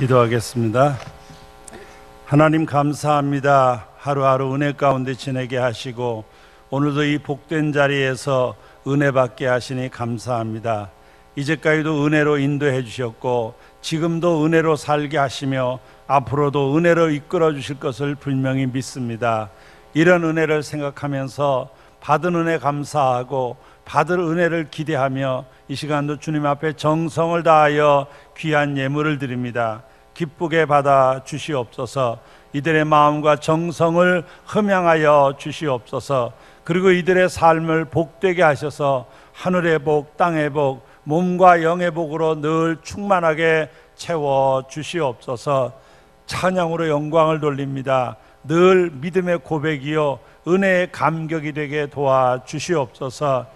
기도하겠습니다. 하나님 감사합니다. 하루하루 은혜 가운데 지내게 하시고 오늘도 이 복된 자리에서 은혜 받게 하시니 감사합니다. 이제까지도 은혜로 인도해 주셨고 지금도 은혜로 살게 하시며 앞으로도 은혜로 이끌어 주실 것을 분명히 믿습니다. 이런 은혜를 생각하면서 받은 은혜 감사하고 받을 은혜를 기대하며 이 시간도 주님 앞에 정성을 다하여 귀한 예물을 드립니다. 기쁘게 받아 주시옵소서. 이들의 마음과 정성을 흠양하여 주시옵소서. 그리고 이들의 삶을 복되게 하셔서 하늘의 복, 땅의 복, 몸과 영의 복으로 늘 충만하게 채워 주시옵소서. 찬양으로 영광을 돌립니다. 늘 믿음의 고백이요 은혜의 감격이 되게 도와주시옵소서.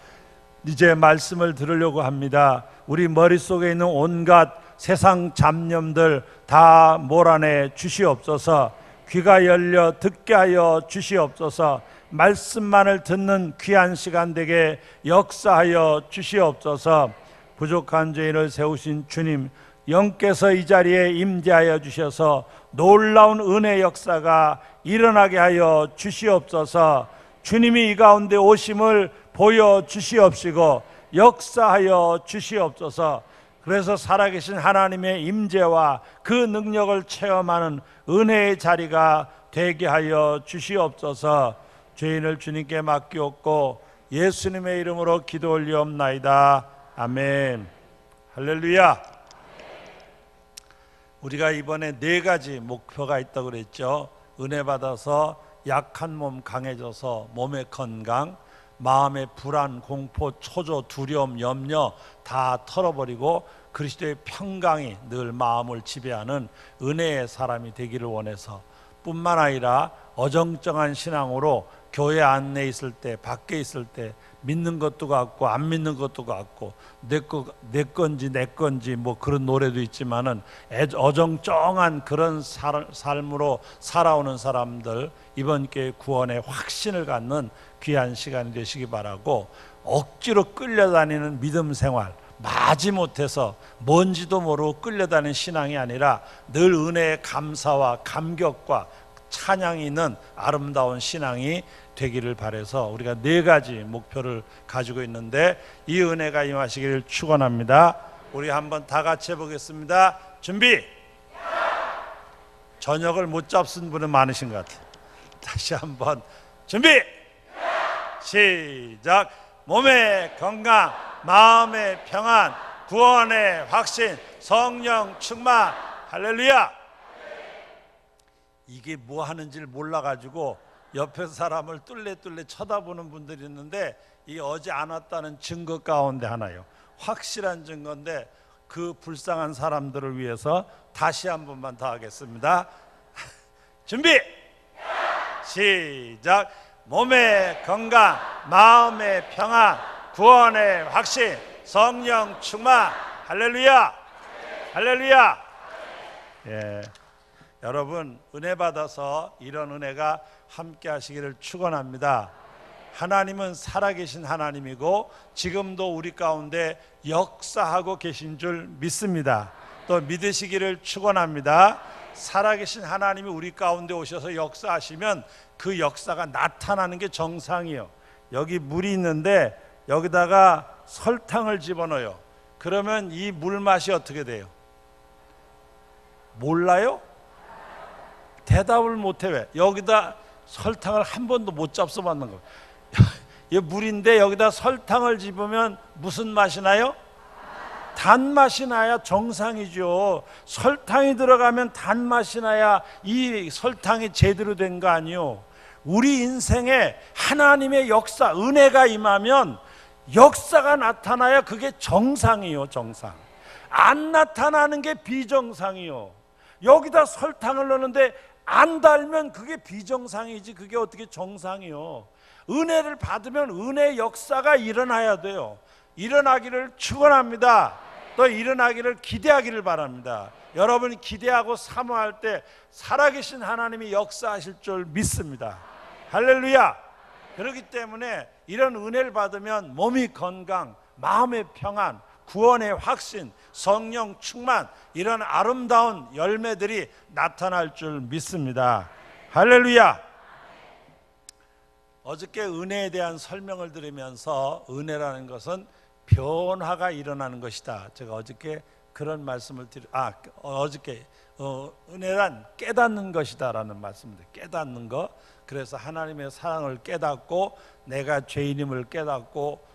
이제 말씀을 들으려고 합니다. 우리 머릿속에 있는 온갖 세상 잡념들 다 몰아내 주시옵소서. 귀가 열려 듣게 하여 주시옵소서. 말씀만을 듣는 귀한 시간 되게 역사하여 주시옵소서. 부족한 죄인을 세우신 주님, 영께서 이 자리에 임재하여 주셔서 놀라운 은혜 역사가 일어나게 하여 주시옵소서. 주님이 이 가운데 오심을 보여주시옵시고 역사하여 주시옵소서. 그래서 살아계신 하나님의 임재와 그 능력을 체험하는 은혜의 자리가 되게 하여 주시옵소서. 죄인을 주님께 맡기옵고 예수님의 이름으로 기도 올리옵나이다. 아멘. 할렐루야. 우리가 이번에 4가지 목표가 있다고 그랬죠. 은혜 받아서 약한 몸 강해져서 몸의 건강, 마음의 불안, 공포, 초조, 두려움, 염려 다 털어버리고 그리스도의 평강이 늘 마음을 지배하는 은혜의 사람이 되기를 원해서, 뿐만 아니라 어정쩡한 신앙으로 교회 안에 있을 때, 밖에 있을 때 믿는 것도 같고 안 믿는 것도 같고 내 건지 뭐 그런 노래도 있지만은 어정쩡한 그런 삶으로 살아오는 사람들, 이번 기회에 구원의 확신을 갖는 귀한 시간이 되시기 바라고, 억지로 끌려다니는 믿음 생활, 마지못해서 뭔지도 모르고 끌려다니는 신앙이 아니라 늘 은혜의 감사와 감격과 찬양이 있는 아름다운 신앙이 되기를 바라서 우리가 4가지 목표를 가지고 있는데 이 은혜가 임하시기를 축원합니다. 우리 한번 다 같이 해보겠습니다. 준비! 저녁을 못 잡순 분은 많으신 것 같아요. 다시 한번 준비! 시작! 몸의 건강, 마음의 평안, 구원의 확신, 성령 충만. 할렐루야! 이게 뭐 하는지를 몰라가지고 옆에 사람을 뚫레뚫레 쳐다보는 분들이 있는데, 이 어제 안 왔다는 증거 가운데 하나요. 확실한 증거인데 그 불쌍한 사람들을 위해서 다시 한 번만 더 하겠습니다. 준비! 시작! 몸의 건강, 마음의 평안, 구원의 확신, 성령 충만. 할렐루야! 할렐루야! 예. 여러분, 은혜 받아서 이런 은혜가 함께 하시기를 축원합니다. 하나님은 살아계신 하나님이고 지금도 우리 가운데 역사하고 계신 줄 믿습니다. 또 믿으시기를 축원합니다. 살아계신 하나님이 우리 가운데 오셔서 역사하시면 그 역사가 나타나는 게 정상이에요. 여기 물이 있는데 여기다가 설탕을 집어넣어요. 그러면 이 물맛이 어떻게 돼요? 몰라요? 대답을 못해. 왜? 여기다 설탕을 한 번도 못 잡숴 봤는 거예요. 이 물인데 여기다 설탕을 집으면 무슨 맛이 나요? 단맛이 나야 정상이죠. 설탕이 들어가면 단맛이 나야 이 설탕이 제대로 된 거 아니요. 우리 인생에 하나님의 역사, 은혜가 임하면 역사가 나타나야 그게 정상이요. 정상. 안 나타나는 게 비정상이요. 여기다 설탕을 넣는데 안 달면 그게 비정상이지 그게 어떻게 정상이요. 은혜를 받으면 은혜의 역사가 일어나야 돼요. 일어나기를 축원합니다. 또 일어나기를 기대하기를 바랍니다. 여러분이 기대하고 사모할 때 살아계신 하나님이 역사하실 줄 믿습니다. 할렐루야. 그렇기 때문에 이런 은혜를 받으면 몸이 건강, 마음의 평안, 구원의 확신, 성령 충만, 이런 아름다운 열매들이 나타날 줄 믿습니다. 할렐루야. 어저께 은혜에 대한 설명을 들으면서 은혜라는 것은 변화가 일어나는 것이다, 제가 어저께 그런 말씀을 어저께 은혜란 깨닫는 것이다 라는 말씀을 깨닫는 것. 그래서 하나님의 사랑을 깨닫고 내가 죄인임을 깨닫고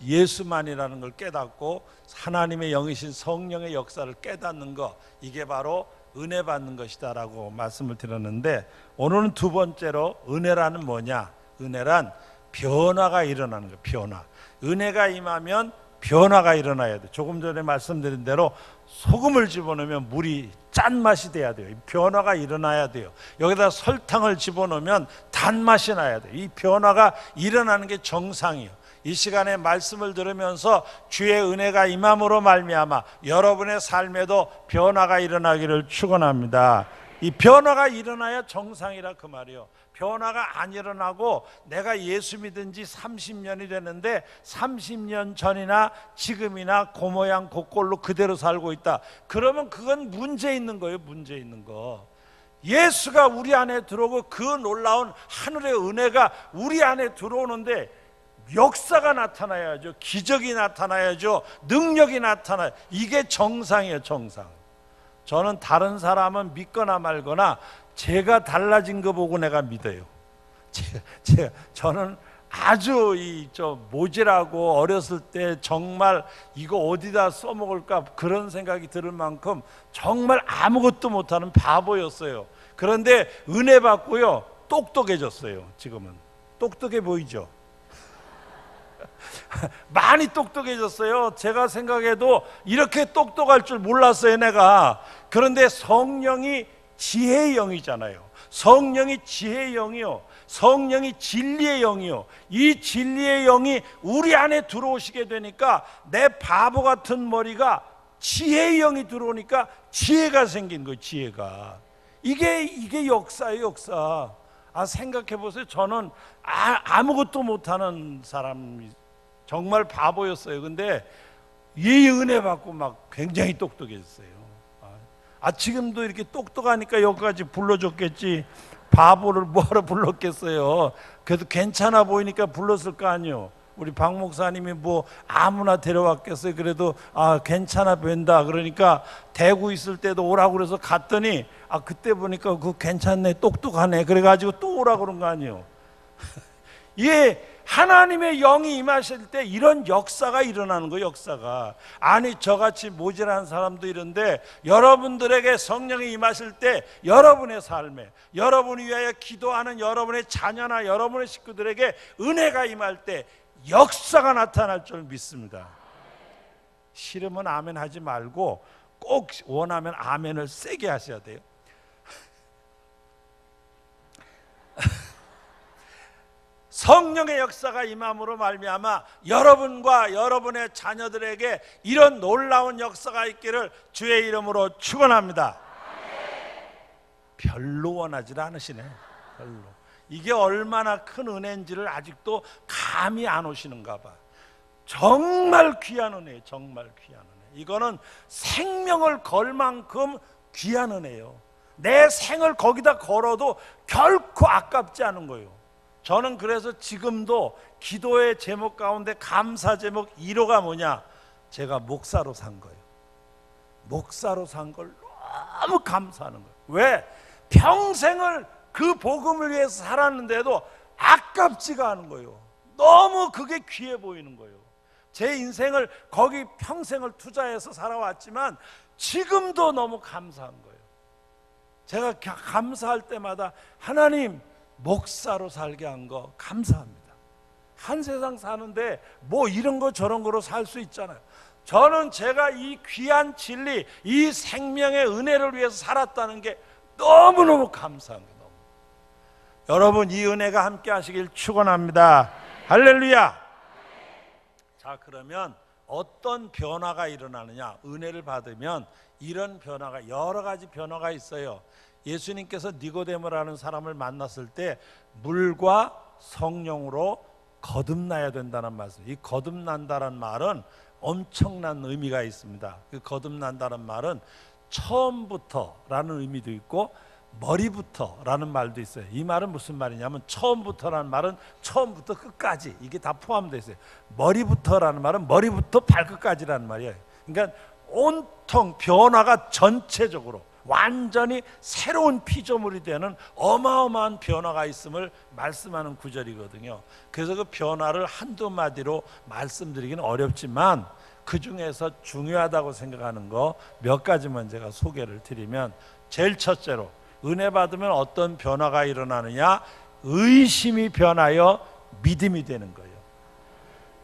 예수만이라는 걸 깨닫고 하나님의 영이신 성령의 역사를 깨닫는 것, 이게 바로 은혜 받는 것이다 라고 말씀을 드렸는데, 오늘은 두 번째로 은혜라는 뭐냐, 은혜란 변화가 일어나는 거예요. 변화. 은혜가 임하면 변화가 일어나야 돼. 조금 전에 말씀드린 대로 소금을 집어넣으면 물이 짠맛이 돼야 돼요. 변화가 일어나야 돼요. 여기다 설탕을 집어넣으면 단맛이 나야 돼요. 이 변화가 일어나는 게 정상이에요. 이 시간에 말씀을 들으면서 주의 은혜가 임함으로 말미암아 여러분의 삶에도 변화가 일어나기를 축원합니다. 이 변화가 일어나야 정상이라 그 말이에요. 변화가 안 일어나고 내가 예수 믿은 지 30년이 됐는데 30년 전이나 지금이나 그 모양 그 꼴로 그대로 살고 있다, 그러면 그건 문제 있는 거예요. 문제 있는 거. 예수가 우리 안에 들어오고 그 놀라운 하늘의 은혜가 우리 안에 들어오는데 역사가 나타나야죠. 기적이 나타나야죠. 능력이 나타나요. 이게 정상이에요. 정상. 저는 다른 사람은 믿거나 말거나 제가 달라진 거 보고 내가 믿어요. 저는 아주 모질하고 어렸을 때 정말 이거 어디다 써먹을까 그런 생각이 들 만큼 정말 아무것도 못하는 바보였어요. 그런데 은혜 받고요 똑똑해졌어요. 지금은 똑똑해 보이죠? 많이 똑똑해졌어요. 제가 생각해도 이렇게 똑똑할 줄 몰랐어요, 내가. 그런데 성령이 지혜의 영이잖아요. 성령이 지혜의 영이요, 성령이 진리의 영이요, 이 진리의 영이 우리 안에 들어오시게 되니까 내 바보 같은 머리가 지혜의 영이 들어오니까 지혜가 생긴 거예요. 지혜가. 이게 역사예요. 역사. 생각해 보세요. 저는 아무것도 못하는 사람이 정말 바보였어요. 근데 이 은혜 받고 막 굉장히 똑똑해졌어요. 지금도 이렇게 똑똑하니까 여기까지 불러줬겠지, 바보를 뭐하러 불렀겠어요. 그래도 괜찮아 보이니까 불렀을 거 아니에요. 우리 박 목사님이 뭐 아무나 데려왔겠어요. 그래도 괜찮아 보인다 그러니까 대구 있을 때도 오라고 그래서 갔더니 그때 보니까 그거 괜찮네, 똑똑하네, 그래가지고 또 오라고 그런 거 아니에요. 이게 하나님의 영이 임하실 때 이런 역사가 일어나는 거예요. 역사가. 저같이 모질한 사람도 이런데 여러분들에게 성령이 임하실 때 여러분의 삶에, 여러분을 위하여 기도하는 여러분의 자녀나 여러분의 식구들에게 은혜가 임할 때 역사가 나타날 줄 믿습니다. 싫으면 아멘 하지 말고 꼭 원하면 아멘을 세게 하셔야 돼요. 성령의 역사가 임함으로 말미암아 여러분과 여러분의 자녀들에게 이런 놀라운 역사가 있기를 주의 이름으로 축원합니다. 별로 원하지 않으시네. 별로. 이게 얼마나 큰 은혜인지를 아직도 감이 안 오시는가 봐. 정말 귀한 은혜예요. 정말 귀한 은혜. 이거는 생명을 걸 만큼 귀한 은혜예요. 내 생을 거기다 걸어도 결코 아깝지 않은 거예요. 저는 그래서 지금도 기도의 제목 가운데 감사 제목 1호가 뭐냐? 제가 목사로 산 거예요. 목사로 산 걸 너무 감사하는 거예요. 왜? 평생을 그 복음을 위해서 살았는데도 아깝지가 않은 거예요. 너무 그게 귀해 보이는 거예요. 제 인생을 거기 평생을 투자해서 살아왔지만 지금도 너무 감사한 거예요. 제가 감사할 때마다 하나님, 목사로 살게 한 거 감사합니다. 한 세상 사는데 뭐 이런 거 저런 거로 살 수 있잖아요. 저는 제가 이 귀한 진리, 이 생명의 은혜를 위해서 살았다는 게 너무너무 감사한 거예요. 너무. 여러분, 이 은혜가 함께 하시길 축원합니다. 할렐루야. 자, 그러면 어떤 변화가 일어나느냐? 은혜를 받으면 이런 변화가, 여러 가지 변화가 있어요. 예수님께서 니고데모라는 사람을 만났을 때 물과 성령으로 거듭나야 된다는 말씀. 이 거듭난다는 말은 엄청난 의미가 있습니다. 그 거듭난다는 말은 처음부터라는 의미도 있고 머리부터라는 말도 있어요. 이 말은 무슨 말이냐면 처음부터라는 말은 처음부터 끝까지 이게 다 포함되어 있어요. 머리부터라는 말은 머리부터 발끝까지라는 말이에요. 그러니까 온통 변화가 전체적으로 완전히 새로운 피조물이 되는 어마어마한 변화가 있음을 말씀하는 구절이거든요. 그래서 그 변화를 한두 마디로 말씀드리기는 어렵지만 그 중에서 중요하다고 생각하는 거 몇 가지만 제가 소개를 드리면, 제일 첫째로 은혜 받으면 어떤 변화가 일어나느냐? 의심이 변하여 믿음이 되는 거예요.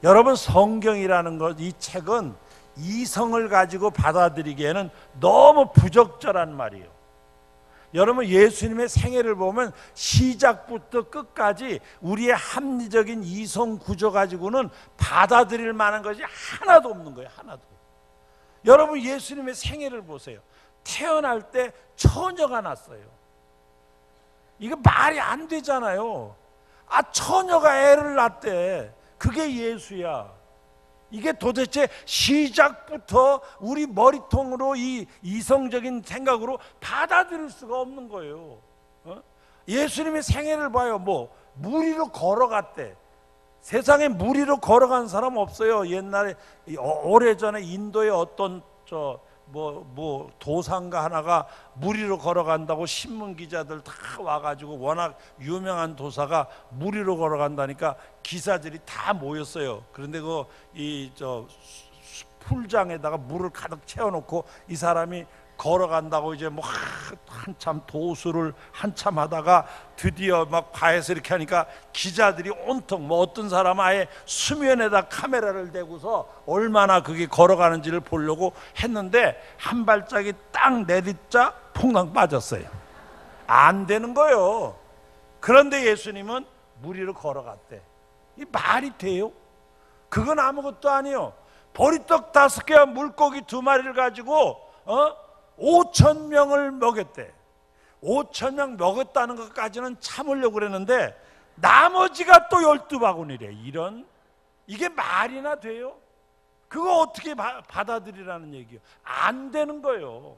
여러분, 성경이라는 것, 이 책은 이성을 가지고 받아들이기에는 너무 부적절한 말이에요. 여러분, 예수님의 생애를 보면 시작부터 끝까지 우리의 합리적인 이성 구조 가지고는 받아들일 만한 것이 하나도 없는 거예요. 하나도. 여러분, 예수님의 생애를 보세요. 태어날 때 처녀가 났어요. 이거 말이 안 되잖아요. 처녀가 애를 낳대. 그게 예수야. 이게 도대체 시작부터 우리 머리통으로 이 이성적인 생각으로 받아들일 수가 없는 거예요. 예수님의 생애를 봐요. 무리로 걸어갔대. 세상에 무리로 걸어간 사람 없어요. 옛날에 오래전에 인도의 어떤 도상가 하나가 무리로 걸어간다고 신문 기자들 다 와가지고, 워낙 유명한 도사가 무리로 걸어간다니까 기사들이 다 모였어요. 그런데 풀장에다가 물을 가득 채워놓고 이 사람이 걸어간다고 이제 한참 도수를 한참 하다가 드디어 막 바에서 이렇게 하니까 기자들이 온통 어떤 사람은 아예 수면에다 카메라를 대고서 얼마나 그게 걸어가는지를 보려고 했는데 한 발짝이 딱 내딛자 퐁당 빠졌어요. 안 되는 거예요. 그런데 예수님은 무리로 걸어갔대. 이 말이 돼요? 그건 아무것도 아니에요. 보리떡 5개와 물고기 2마리를 가지고 5,000명을 먹였대. 5,000명 먹었다는 것까지는 참으려고 그랬는데 나머지가 또 12바구니래. 이게 말이나 돼요? 그거 어떻게 받아들이라는 얘기예요? 안 되는 거예요.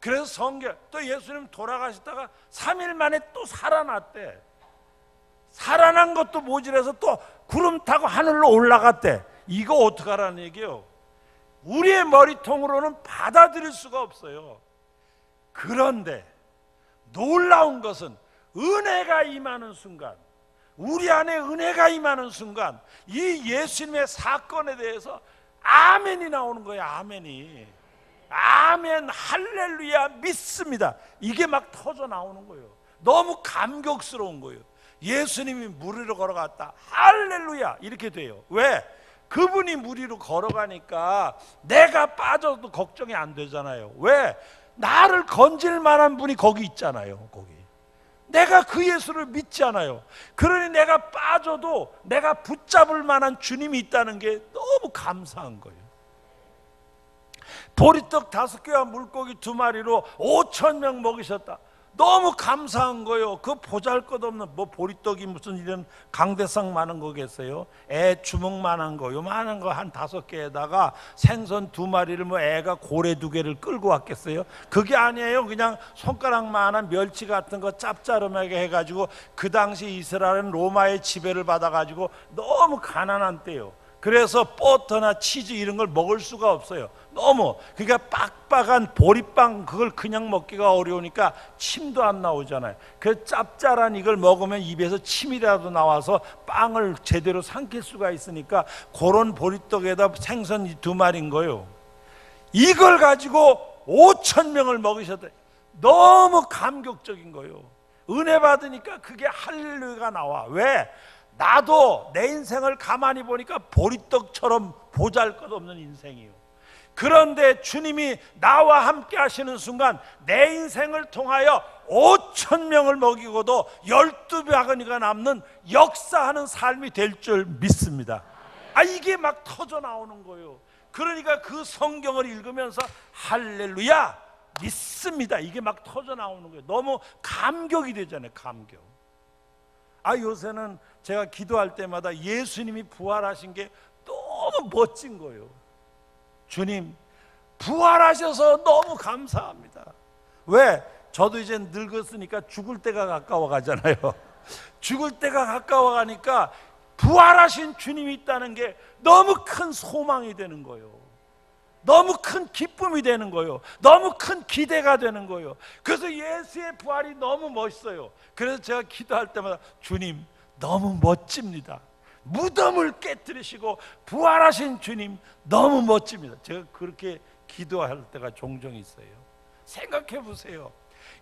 그래서 성경, 또 예수님 돌아가시다가 3일 만에 또 살아났대. 살아난 것도 모자라서 또 구름 타고 하늘로 올라갔대. 이거 어떡하라는 얘기예요? 우리의 머리통으로는 받아들일 수가 없어요. 그런데 놀라운 것은 은혜가 임하는 순간, 우리 안에 은혜가 임하는 순간 이 예수님의 사건에 대해서 아멘이 나오는 거예요. 아멘이. 아멘, 할렐루야, 믿습니다. 이게 막 터져 나오는 거예요. 너무 감격스러운 거예요. 예수님이 무리로 걸어갔다, 할렐루야, 이렇게 돼요. 왜? 그분이 무리로 걸어가니까 내가 빠져도 걱정이 안 되잖아요. 왜? 나를 건질 만한 분이 거기 있잖아요. 거기 내가 그 예수를 믿잖아요. 그러니 내가 빠져도 내가 붙잡을 만한 주님이 있다는 게 너무 감사한 거예요. 보리떡 5개와 물고기 2마리로 5,000명 먹이셨다. 너무 감사한 거예요. 그 보잘것없는 보리떡이 무슨 이런 강대상 많은 거겠어요? 애 주먹만한 거, 요만한 거 한 5개에다가 생선 2마리를 애가 고래 2개를 끌고 왔겠어요? 그게 아니에요. 그냥 손가락만한 멸치 같은 거 짭짤하게 해가지고, 그 당시 이스라엘은 로마의 지배를 받아가지고 너무 가난한 때요. 그래서 버터나 치즈 이런 걸 먹을 수가 없어요. 너무, 그러니까 빡빡한 보리빵, 그걸 그냥 먹기가 어려우니까 침도 안 나오잖아요. 그 짭짤한 이걸 먹으면 입에서 침이라도 나와서 빵을 제대로 삼킬 수가 있으니까 그런 보리떡에다 생선 2마리인 거예요. 이걸 가지고 5,000명을 먹이셨다. 너무 감격적인 거예요. 은혜 받으니까 그게 할렐루야가 나와. 왜? 나도 내 인생을 가만히 보니까 보리떡처럼 보잘것없는 인생이에요. 그런데 주님이 나와 함께 하시는 순간 내 인생을 통하여 5,000명을 먹이고도 12바구니가 남는 역사하는 삶이 될 줄 믿습니다. 이게 막 터져 나오는 거예요. 그러니까 그 성경을 읽으면서 할렐루야, 믿습니다, 이게 막 터져 나오는 거예요. 너무 감격이 되잖아요. 감격. 요새는 제가 기도할 때마다 예수님이 부활하신 게 너무 너무 멋진 거예요. 주님 부활하셔서 너무 감사합니다. 왜? 저도 이제 늙었으니까 죽을 때가 가까워 가잖아요. 죽을 때가 가까워 가니까 부활하신 주님이 있다는 게 너무 큰 소망이 되는 거예요. 너무 큰 기쁨이 되는 거예요. 너무 큰 기대가 되는 거예요. 그래서 예수의 부활이 너무 멋있어요. 그래서 제가 기도할 때마다 주님 너무 멋집니다. 무덤을 깨뜨리시고 부활하신 주님 너무 멋집니다. 제가 그렇게 기도할 때가 종종 있어요. 생각해 보세요.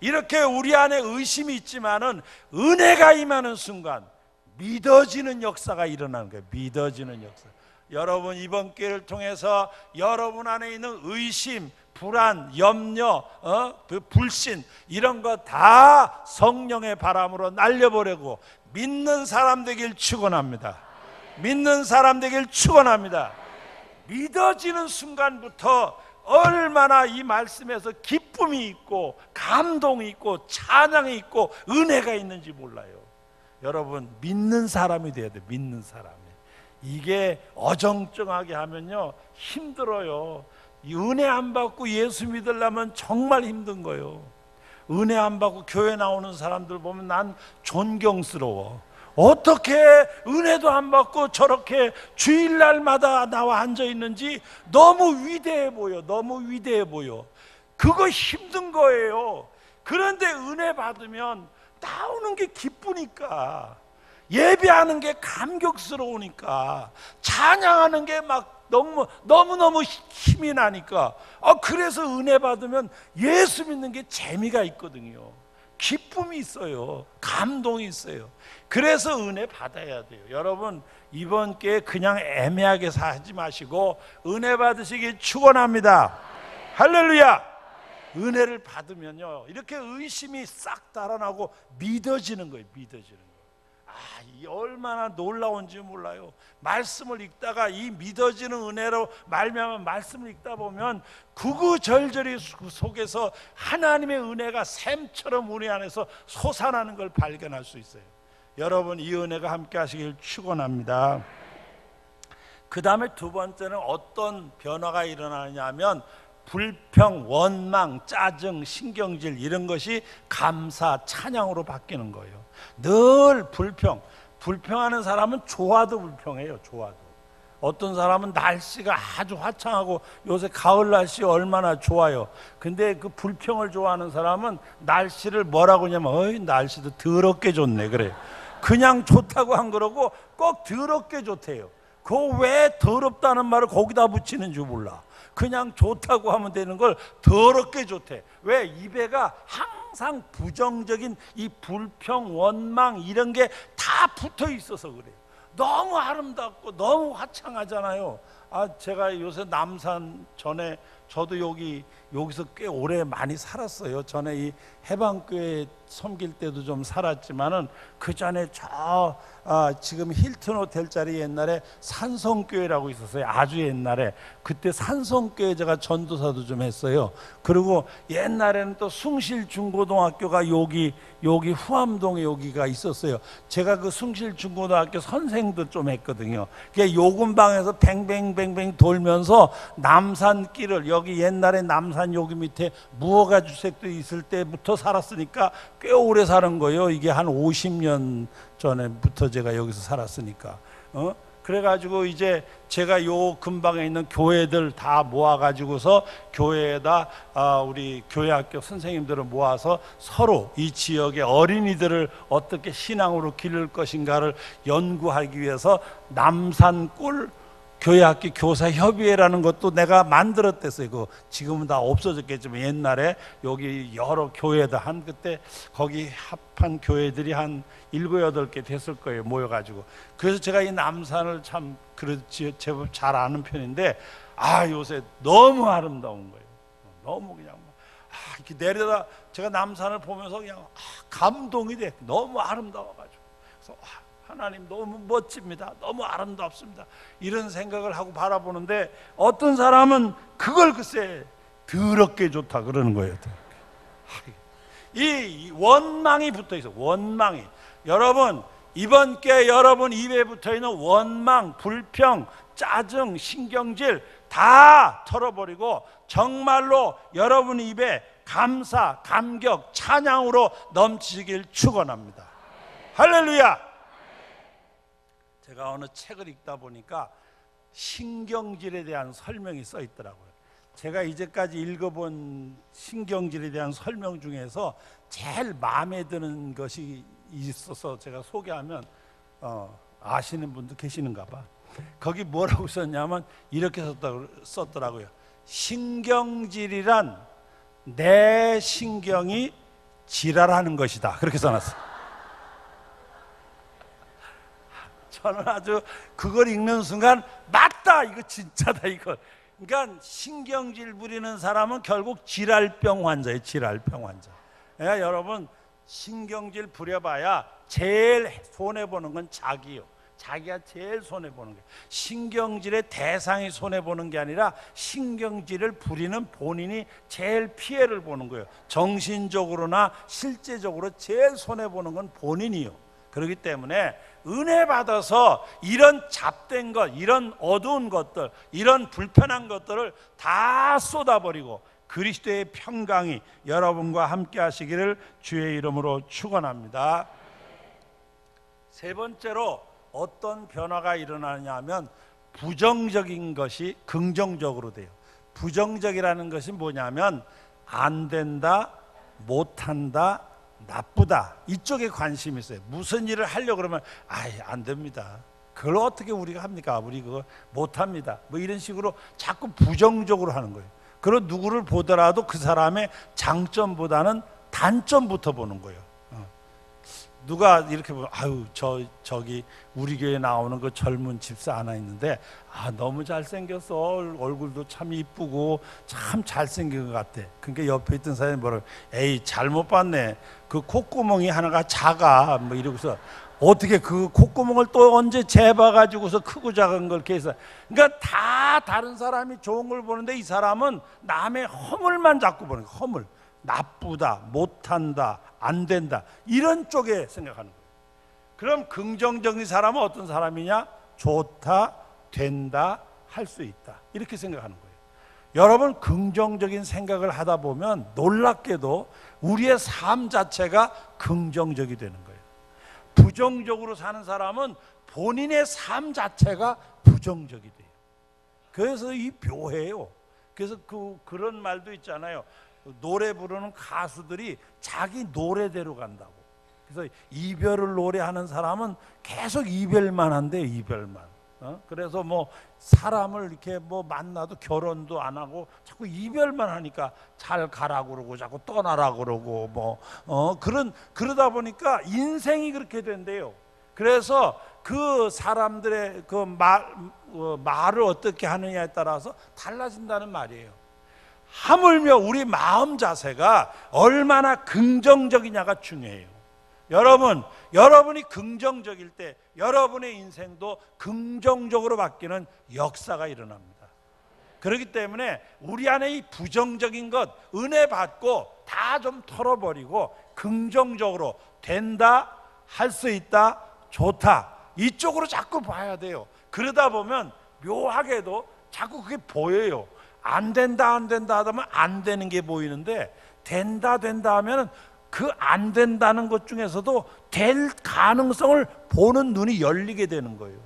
이렇게 우리 안에 의심이 있지만은 은혜가 임하는 순간 믿어지는 역사가 일어나는 거예요. 믿어지는 역사. 여러분 이번 기회를 통해서 여러분 안에 있는 의심, 불안, 염려, 불신 이런 거 다 성령의 바람으로 날려보내고 믿는 사람 되길 축원합니다. 믿는 사람 되길 축원합니다. 믿어지는 순간부터 얼마나 이 말씀에서 기쁨이 있고 감동이 있고 찬양이 있고 은혜가 있는지 몰라요. 여러분 믿는 사람이 돼야 돼요. 믿는 사람이. 이게 어정쩡하게 하면요 힘들어요. 이 은혜 안 받고 예수 믿으려면 정말 힘든 거예요. 은혜 안 받고 교회 나오는 사람들 보면 난 존경스러워. 어떻게 은혜도 안 받고 저렇게 주일날마다 나와 앉아 있는지 너무 위대해 보여. 너무 위대해 보여. 그거 힘든 거예요. 그런데 은혜 받으면 나오는 게 기쁘니까, 예배하는 게 감격스러우니까, 찬양하는 게 막 너무너무 힘이 나니까, 그래서 은혜 받으면 예수 믿는 게 재미가 있거든요. 기쁨이 있어요. 감동이 있어요. 그래서 은혜 받아야 돼요. 여러분 이번 기회에 그냥 애매하게 하지 마시고 은혜 받으시길 축원합니다. 할렐루야. 은혜를 받으면요 이렇게 의심이 싹 달아나고 믿어지는 거예요. 믿어지는 거예요. 이 얼마나 놀라운지 몰라요. 말씀을 읽다가 이 믿어지는 은혜로 말미암아 말씀을 읽다 보면 구구절절히 속에서 하나님의 은혜가 샘처럼 우리 안에서 솟아나는 걸 발견할 수 있어요. 여러분 이 은혜가 함께 하시길 축원합니다. 그 다음에 두 번째는 어떤 변화가 일어나느냐 하면 불평, 원망, 짜증, 신경질 이런 것이 감사, 찬양으로 바뀌는 거예요. 늘 불평하는 사람은 좋아도 불평해요. 좋아도. 어떤 사람은 날씨가 아주 화창하고 요새 가을 날씨 얼마나 좋아요. 근데 그 불평을 좋아하는 사람은 날씨를 뭐라고 하냐면 날씨도 더럽게 좋네 그래요. 그냥 좋다고 안 그러고 꼭 더럽게 좋대요. 그거 왜 더럽다는 말을 거기다 붙이는 줄 몰라. 그냥 좋다고 하면 되는 걸 더럽게 좋대. 왜? 입에가 항상 부정적인 이 불평, 원망 이런 게 다 붙어 있어서 그래요. 너무 아름답고 너무 화창하잖아요. 제가 요새 남산 전에 저도 여기서 꽤 오래 많이 살았어요. 전에 이 해방교회 섬길 때도 좀 살았지만은 그 전에 지금 힐튼 호텔 자리 옛날에 산성교회라고 있었어요. 아주 옛날에. 그때 산성교회 제가 전도사도 좀 했어요. 그리고 옛날에는 또 숭실중고등학교가 여기 후암동에 여기가 있었어요. 제가 그 숭실중고등학교 선생도 좀 했거든요. 그게 요금방에서 뱅뱅뱅뱅 돌면서 남산길을, 여기 옛날에 남산 여기 밑에 무허가 주택도 있을 때부터 살았으니까 꽤 오래 사는 거예요. 이게 한 50년 전에부터 제가 여기서 살았으니까. 그래가지고 이제 제가 요 근방에 있는 교회들 다 모아가지고서 교회에다 우리 교회학교 선생님들을 모아서 서로 이 지역의 어린이들을 어떻게 신앙으로 기를 것인가를 연구하기 위해서 남산골 교회학교 교사협의회라는 것도 내가 만들었댔어요. 그 지금은 다 없어졌겠지만 옛날에 여기 여러 교회들 한 그때 거기 합한 교회들이 한 7, 8개 됐을 거예요. 모여가지고. 그래서 제가 이 남산을 참 그렇지 제법 잘 아는 편인데 요새 너무 아름다운 거예요. 너무 그냥 이렇게 내려다 제가 남산을 보면서 그냥 감동이 돼. 너무 아름다워가지고. 그래서 하나님 너무 멋집니다. 너무 아름답습니다. 이런 생각을 하고 바라보는데 어떤 사람은 그걸 글쎄 더럽게 좋다 그러는 거예요. 이 원망이 붙어 있어. 원망이. 여러분 이번 기회에 여러분 입에 붙어있는 원망, 불평, 짜증, 신경질 다 털어버리고 정말로 여러분 입에 감사, 감격, 찬양으로 넘치길 축원합니다. 할렐루야. 제가 어느 책을 읽다 보니까 신경질에 대한 설명이 써 있더라고요. 제가 이제까지 읽어본 신경질에 대한 설명 중에서 제일 마음에 드는 것이 있어서 제가 소개하면 아시는 분도 계시는가 봐. 거기 뭐라고 썼냐면 이렇게 썼더라고요. 신경질이란 내 신경이 지랄하는 것이다. 그렇게 써놨어요. 저는 아주 그걸 읽는 순간 맞다, 이거 진짜다, 이거. 그러니까 신경질 부리는 사람은 결국 질알병 환자예요. 질알병 환자. 여러분, 신경질 부려봐야 제일 손해보는 건 자기요. 자기가 제일 손해보는 거예요. 신경질의 대상이 손해보는 게 아니라 신경질을 부리는 본인이 제일 피해를 보는 거예요. 정신적으로나 실제적으로 제일 손해보는 건 본인이요. 그렇기 때문에 은혜 받아서 이런 잡된 것, 이런 어두운 것들, 이런 불편한 것들을 다 쏟아버리고 그리스도의 평강이 여러분과 함께 하시기를 주의 이름으로 축원합니다. 세 번째로 어떤 변화가 일어나냐 하면 부정적인 것이 긍정적으로 돼요. 부정적이라는 것이 뭐냐면 안 된다, 못한다, 나쁘다, 이쪽에 관심이 있어요. 무슨 일을 하려고 그러면 안 됩니다. 그걸 어떻게 우리가 합니까? 우리 그거 못합니다. 뭐 이런 식으로 자꾸 부정적으로 하는 거예요. 그리고 누구를 보더라도 그 사람의 장점보다는 단점부터 보는 거예요. 누가 이렇게 보면 저기 우리 교회 나오는 그 젊은 집사 하나 있는데 너무 잘생겼어. 얼굴도 참 이쁘고 참 잘생긴 것 같아. 그러니까 옆에 있던 사람이 뭐라고, 에이 잘못 봤네. 그 콧구멍이 하나가 작아. 뭐 이러고서 어떻게 그 콧구멍을 또 언제 재봐가지고서 크고 작은 걸 계산. 그러니까 다 다른 사람이 좋은 걸 보는데 이 사람은 남의 허물만 자꾸 보는 거예요. 허물. 나쁘다, 못한다, 안 된다, 이런 쪽에 생각하는 거예요. 그럼 긍정적인 사람은 어떤 사람이냐? 좋다, 된다, 할 수 있다, 이렇게 생각하는 거예요. 여러분, 긍정적인 생각을 하다 보면 놀랍게도 우리의 삶 자체가 긍정적이 되는 거예요. 부정적으로 사는 사람은 본인의 삶 자체가 부정적이 돼요. 그래서 이 묘해요. 그래서 그런 말도 있잖아요. 노래 부르는 가수들이 자기 노래대로 간다고. 그래서 이별을 노래하는 사람은 계속 이별만 한대요. 이별만. 그래서 뭐 사람을 이렇게 뭐 만나도 결혼도 안 하고 자꾸 이별만 하니까 잘 가라고 그러고 자꾸 떠나라고 그러고 그러다 보니까 인생이 그렇게 된대요. 그래서 그 사람들의 그 말을 어떻게 하느냐에 따라서 달라진다는 말이에요. 하물며 우리 마음 자세가 얼마나 긍정적이냐가 중요해요. 여러분이 긍정적일 때 여러분의 인생도 긍정적으로 바뀌는 역사가 일어납니다. 그렇기 때문에 우리 안에 이 부정적인 것, 은혜 받고 다 좀 털어버리고 긍정적으로 된다, 할 수 있다, 좋다, 이쪽으로 자꾸 봐야 돼요. 그러다 보면 묘하게도 자꾸 그게 보여요. 안 된다 하면 안 되는 게 보이는데 된다 하면 그 안 된다는 것 중에서도 될 가능성을 보는 눈이 열리게 되는 거예요.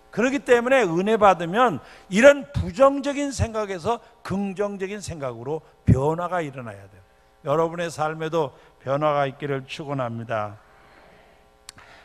그렇기 때문에 은혜 받으면 이런 부정적인 생각에서 긍정적인 생각으로 변화가 일어나야 돼요. 여러분의 삶에도 변화가 있기를 축원합니다.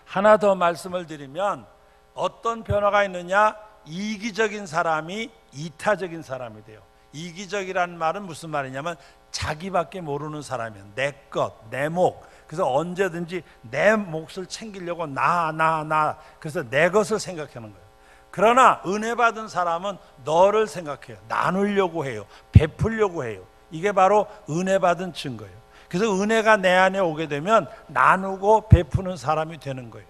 하나 더 말씀을 드리면 어떤 변화가 있느냐? 이기적인 사람이 이타적인 사람이 돼요. 이기적이라는 말은 무슨 말이냐면 자기밖에 모르는 사람이에요. 내 것, 내 목. 그래서 언제든지 내 몫을 챙기려고 나 그래서 내 것을 생각하는 거예요. 그러나 은혜 받은 사람은 너를 생각해요. 나누려고 해요. 베풀려고 해요. 이게 바로 은혜 받은 증거예요. 그래서 은혜가 내 안에 오게 되면 나누고 베푸는 사람이 되는 거예요.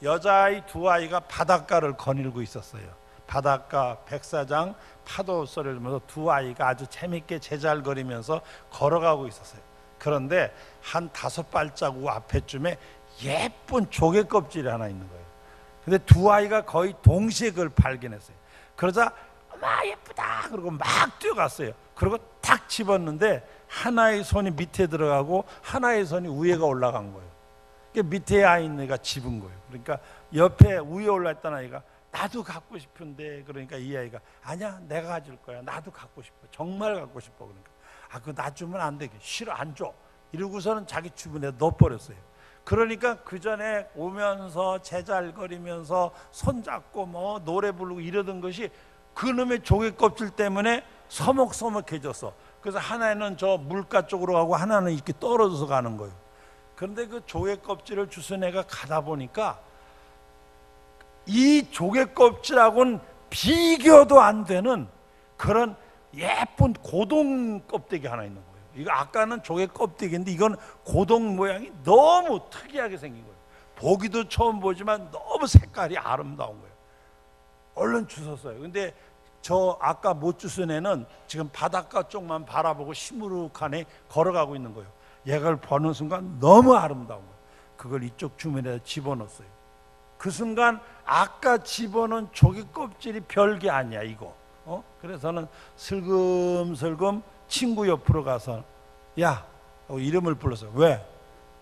여자아이 두 아이가 바닷가를 거닐고 있었어요. 바닷가 백사장 파도 소리를 들으면서 두 아이가 아주 재밌게 제잘거리면서 걸어가고 있었어요. 그런데 한 5발자국 앞에쯤에 예쁜 조개 껍질이 하나 있는 거예요. 근데 두 아이가 거의 동시에 그걸 발견했어요. 그러자 엄마 예쁘다 그러고 막 뛰어갔어요. 그리고 탁 집었는데 하나의 손이 밑에 들어가고 하나의 손이 위에가 올라간 거예요. 밑에 아이가 집은 거예요. 그러니까 옆에 위에 올라있던 아이가 나도 갖고 싶은데, 그러니까 이 아이가 아니야 내가 가질 거야, 나도 갖고 싶어, 정말 갖고 싶어. 그러니까 그거 나 주면 안 되게, 싫어 안 줘, 이러고서는 자기 주변에 넣어버렸어요. 그러니까 그 전에 오면서 제잘거리면서 손잡고 뭐 노래 부르고 이러던 것이 그놈의 조개 껍질 때문에 서먹서먹해졌어. 그래서 하나는 저 물가 쪽으로 가고 하나는 이렇게 떨어져서 가는 거예요. 그런데 그 조개 껍질을 주선 애가 가다 보니까 이 조개 껍질하고는 비교도 안 되는 그런 예쁜 고동 껍데기 하나 있는 거예요. 이거 아까는 조개 껍데기인데 이건 고동 모양이 너무 특이하게 생긴 거예요. 보기도 처음 보지만 너무 색깔이 아름다운 거예요. 얼른 주웠어요. 근데 저 아까 못 주운 애는 지금 바닷가 쪽만 바라보고 시무룩하게 걸어가고 있는 거예요. 얘가 보는 순간 너무 아름다운 거예요. 그걸 이쪽 주머니에 집어넣었어요. 그 순간 아까 집어넣은 조개 껍질이 별게 아니야 이거. 그래서는 슬금슬금 친구 옆으로 가서 야 이름을 불렀어요. 왜?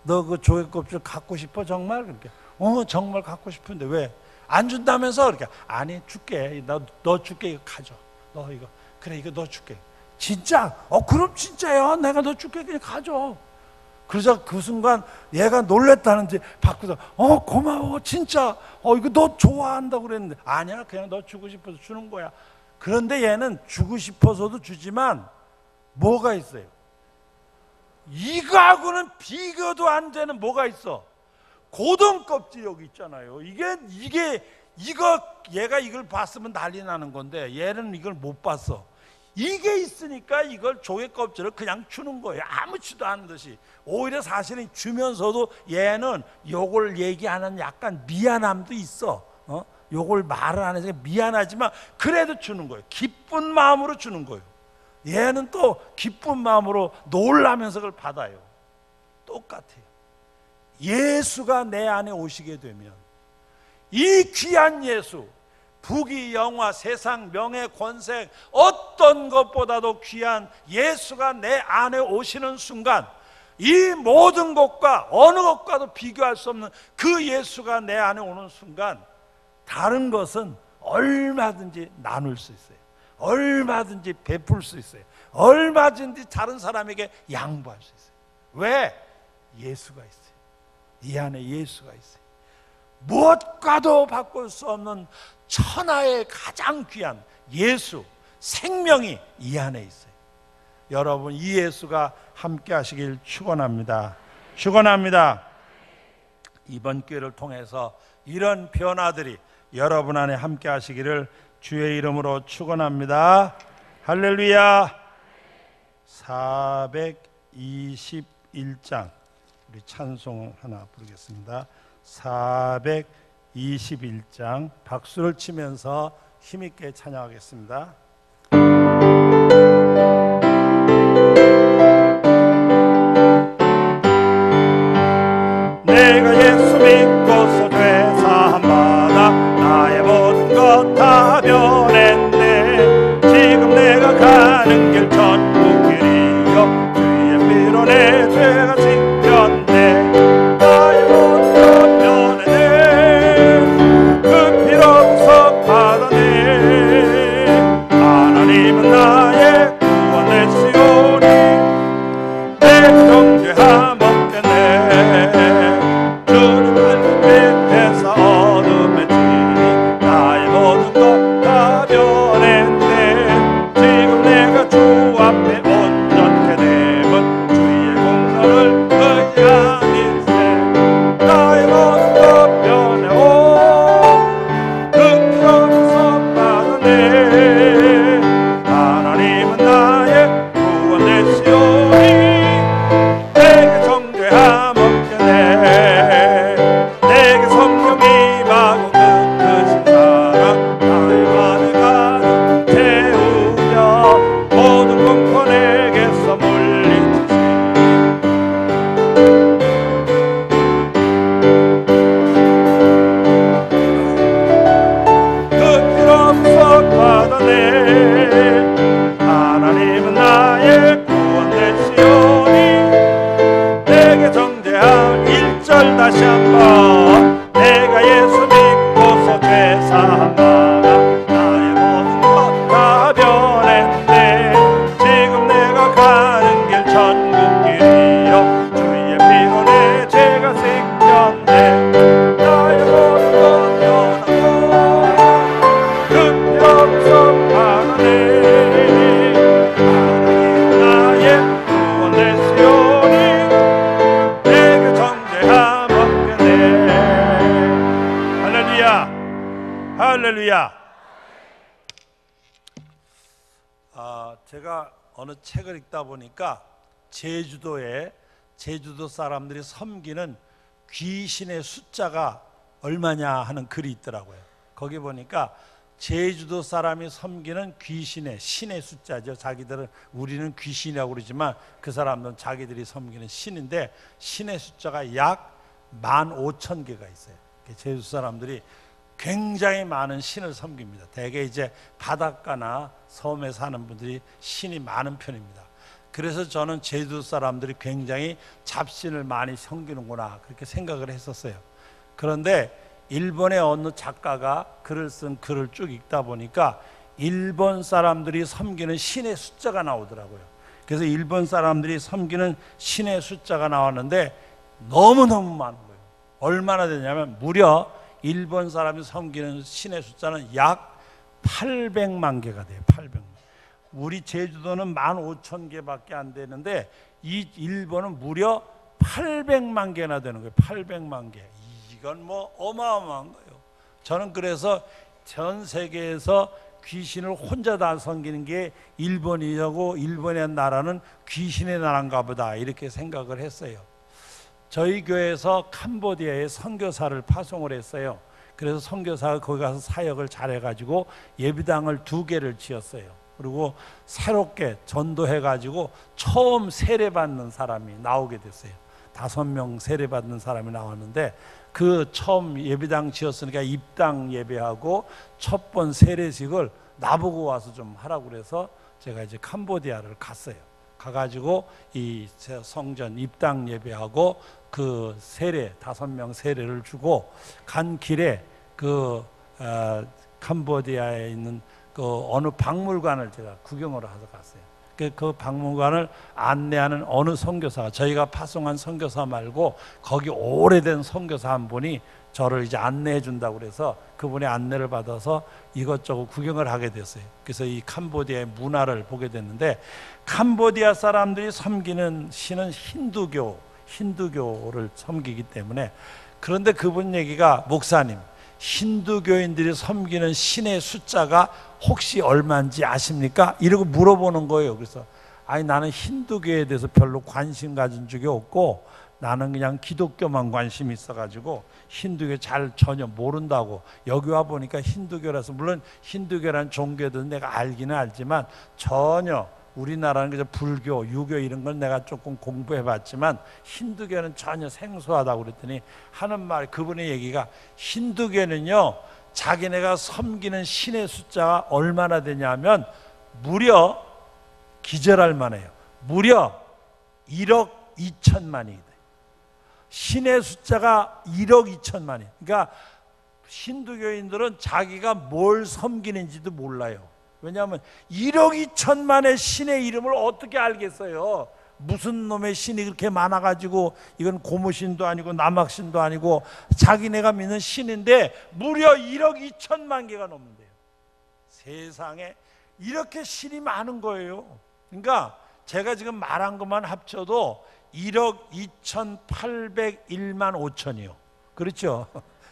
너 그 조개 껍질 갖고 싶어 정말? 그렇게 정말 갖고 싶은데 왜? 안 준다면서? 그러니까 아니 줄게, 너 줄게, 이거 가져, 너 이거 그래 이거 너 줄게. 진짜? 그럼 진짜야, 내가 너 줄게, 그냥 가져. 그러자 그 순간 얘가 놀랬다는지 바꾸서 고마워 진짜, 이거 너 좋아한다고 그랬는데 아니야 그냥 너 주고 싶어서 주는 거야. 그런데 얘는 주고 싶어서도 주지만 뭐가 있어요? 이거하고는 비교도 안 되는 뭐가 있어? 고동 껍질 여기 있잖아요. 얘가 이걸 봤으면 난리 나는 건데 얘는 이걸 못 봤어. 이게 있으니까 이걸 조개 껍질을 그냥 주는 거예요. 아무렇지도 않은 듯이. 오히려 사실은 주면서도 얘는 요걸 얘기하는 약간 미안함도 있어. 요걸 말을 안 해서 미안하지만 그래도 주는 거예요. 기쁜 마음으로 주는 거예요. 얘는 또 기쁜 마음으로 놀라면서 그걸 받아요. 똑같아요. 예수가 내 안에 오시게 되면 이 귀한 예수, 부귀 영화 세상 명예 권세 어떤 것보다도 귀한 예수가 내 안에 오시는 순간 이 모든 것과 어느 것과도 비교할 수 없는 그 예수가 내 안에 오는 순간 다른 것은 얼마든지 나눌 수 있어요. 얼마든지 베풀 수 있어요. 얼마든지 다른 사람에게 양보할 수 있어요. 왜? 예수가 있어요. 이 안에 예수가 있어요. 무엇과도 바꿀 수 없는 천하의 가장 귀한 예수, 생명이 이 안에 있어요. 여러분 이 예수가 함께 하시길 축원합니다. 축원합니다. 이번 기회를 통해서 이런 변화들이 여러분 안에 함께 하시기를 주의 이름으로 축원합니다. 할렐루야. 421장 우리 찬송 하나 부르겠습니다. 421장 박수를 치면서 힘있게 찬양하겠습니다. 내가 예수 믿고서 죄 사함 받아 나의 모든 것 다 변했네. 지금 내가 가는 길 천국 길이요 주의 피로 내 죄가 씻겼네. 나의 모든 것 변했네. 그 피로 구속 받았네. 하나님은 나의 구원 되시오니 내 정죄함 없겠네. 주님 말씀 밑에서 어둠에 지니 나의 모든 것 다 변했네. 지금 내가 주 앞에 온전케 되면 주의 공로를 할렐루야. 제가 어느 책을 읽다 보니까 제주도 사람들이 섬기는 귀신의 숫자가 얼마냐 하는 글이 있더라고요. 거기 보니까 제주도 사람이 섬기는 신의 숫자죠. 자기들은 우리는 귀신이라고 그러지만 그 사람들은 자기들이 섬기는 신인데 신의 숫자가 약 15,000개가 있어요. 제주도 사람들이 굉장히 많은 신을 섬깁니다. 대개 이제 바닷가나 섬에 사는 분들이 신이 많은 편입니다. 그래서 저는 제주도 사람들이 굉장히 잡신을 많이 섬기는구나 그렇게 생각을 했었어요. 그런데 일본의 어느 작가가 글을 쓴 글을 쭉 읽다 보니까 일본 사람들이 섬기는 신의 숫자가 나오더라고요. 그래서 일본 사람들이 섬기는 신의 숫자가 나왔는데 너무너무 많은 거예요. 얼마나 되냐면 무려 일본 사람이 섬기는 신의 숫자는 약 800만 개가 돼요. 800만. 우리 제주도는 15,000개밖에 안 되는데 이 일본은 무려 800만 개나 되는 거예요. 800만 개. 이건 뭐 어마어마한 거예요. 저는 그래서 전 세계에서 귀신을 혼자 다 섬기는 게 일본이라고, 일본의 나라는 귀신의 나라인가 보다 이렇게 생각을 했어요. 저희 교회에서 캄보디아에 선교사를 파송을 했어요. 그래서 선교사가 거기 가서 사역을 잘해가지고 예비당을 2개를 지었어요. 그리고 새롭게 전도해가지고 처음 세례받는 사람이 나오게 됐어요. 5명 세례받는 사람이 나왔는데 그 처음 예배당 지었으니까 입당 예배하고 첫 번 세례식을 나보고 와서 좀 하라고 그래서 제가 이제 캄보디아를 갔어요. 가가지고 이 성전 입당 예배하고 그 세례 5명 세례를 주고 간 길에 그 캄보디아에 있는 그 어느 박물관을 제가 구경을 하러 갔어요. 그 박물관을 안내하는 어느 선교사가, 저희가 파송한 선교사 말고 거기 오래된 선교사 한 분이 저를 이제 안내해 준다고 그래서 그분의 안내를 받아서 이것저것 구경을 하게 됐어요. 그래서 이 캄보디아의 문화를 보게 됐는데 캄보디아 사람들이 섬기는 신은 힌두교를 섬기기 때문에, 그런데 그분 얘기가 목사님, 힌두교인들이 섬기는 신의 숫자가 혹시 얼마인지 아십니까? 이러고 물어보는 거예요. 그래서 아니 나는 힌두교에 대해서 별로 관심 가진 적이 없고 나는 그냥 기독교만 관심이 있어가지고 힌두교 잘 전혀 모른다고, 여기 와 보니까 힌두교라서, 물론 힌두교라는 종교든 내가 알기는 알지만 전혀 우리나라는 그저 불교, 유교 이런 걸 내가 조금 공부해 봤지만 힌두교는 전혀 생소하다고 그랬더니 하는 말, 그분의 얘기가 힌두교는요 자기네가 섬기는 신의 숫자가 얼마나 되냐면 무려, 기절할 만해요, 무려 1억 2천만이 돼요. 신의 숫자가 1억 2천만이에요. 그러니까 힌두교인들은 자기가 뭘 섬기는지도 몰라요. 왜냐하면 1억 2천만의 신의 이름을 어떻게 알겠어요? 무슨 놈의 신이 그렇게 많아가지고 이건 고무신도 아니고 남학신도 아니고 자기네가 믿는 신인데 무려 1억 2천만 개가 넘는데요. 세상에 이렇게 신이 많은 거예요. 그러니까 제가 지금 말한 것만 합쳐도 1억 2,801만 5천이요. 그렇죠?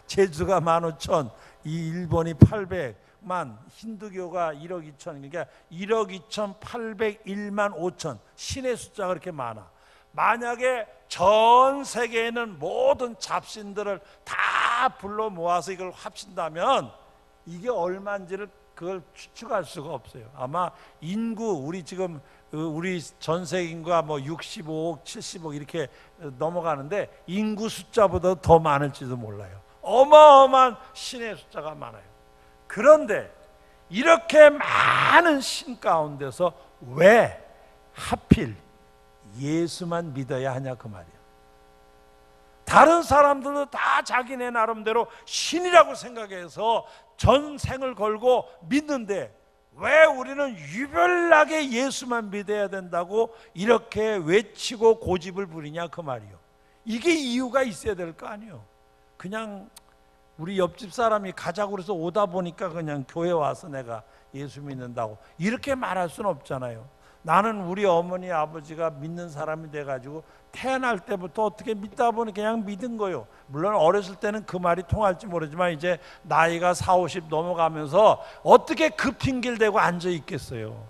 제주가 15,000, 이 일본이 800만, 힌두교가 1억 2천, 그러니까 1억 2,801만 5천 신의 숫자가 그렇게 많아. 만약에 전 세계에 있는 모든 잡신들을 다 불러 모아서 이걸 합친다면 이게 얼마인지를 그걸 추측할 수가 없어요. 아마 인구, 우리 지금 우리 전 세계 인구가 뭐 65억, 70억 이렇게 넘어가는데 인구 숫자보다 더 많을지도 몰라요. 어마어마한 신의 숫자가 많아요. 그런데 이렇게 많은 신 가운데서 왜 하필 예수만 믿어야 하냐 그 말이야. 다른 사람들도 다 자기네 나름대로 신이라고 생각해서 전생을 걸고 믿는데 왜 우리는 유별나게 예수만 믿어야 된다고 이렇게 외치고 고집을 부리냐 그 말이요. 이게 이유가 있어야 될 거 아니에요. 그냥 우리 옆집 사람이 가자고 그래서 오다 보니까 그냥 교회 와서 내가 예수 믿는다고 이렇게 말할 수는 없잖아요. 나는 우리 어머니 아버지가 믿는 사람이 돼가지고 태어날 때부터 어떻게 믿다 보니 그냥 믿은 거요. 물론 어렸을 때는 그 말이 통할지 모르지만 이제 나이가 40, 50 넘어가면서 어떻게 그 핑계를 대고 앉아 있겠어요.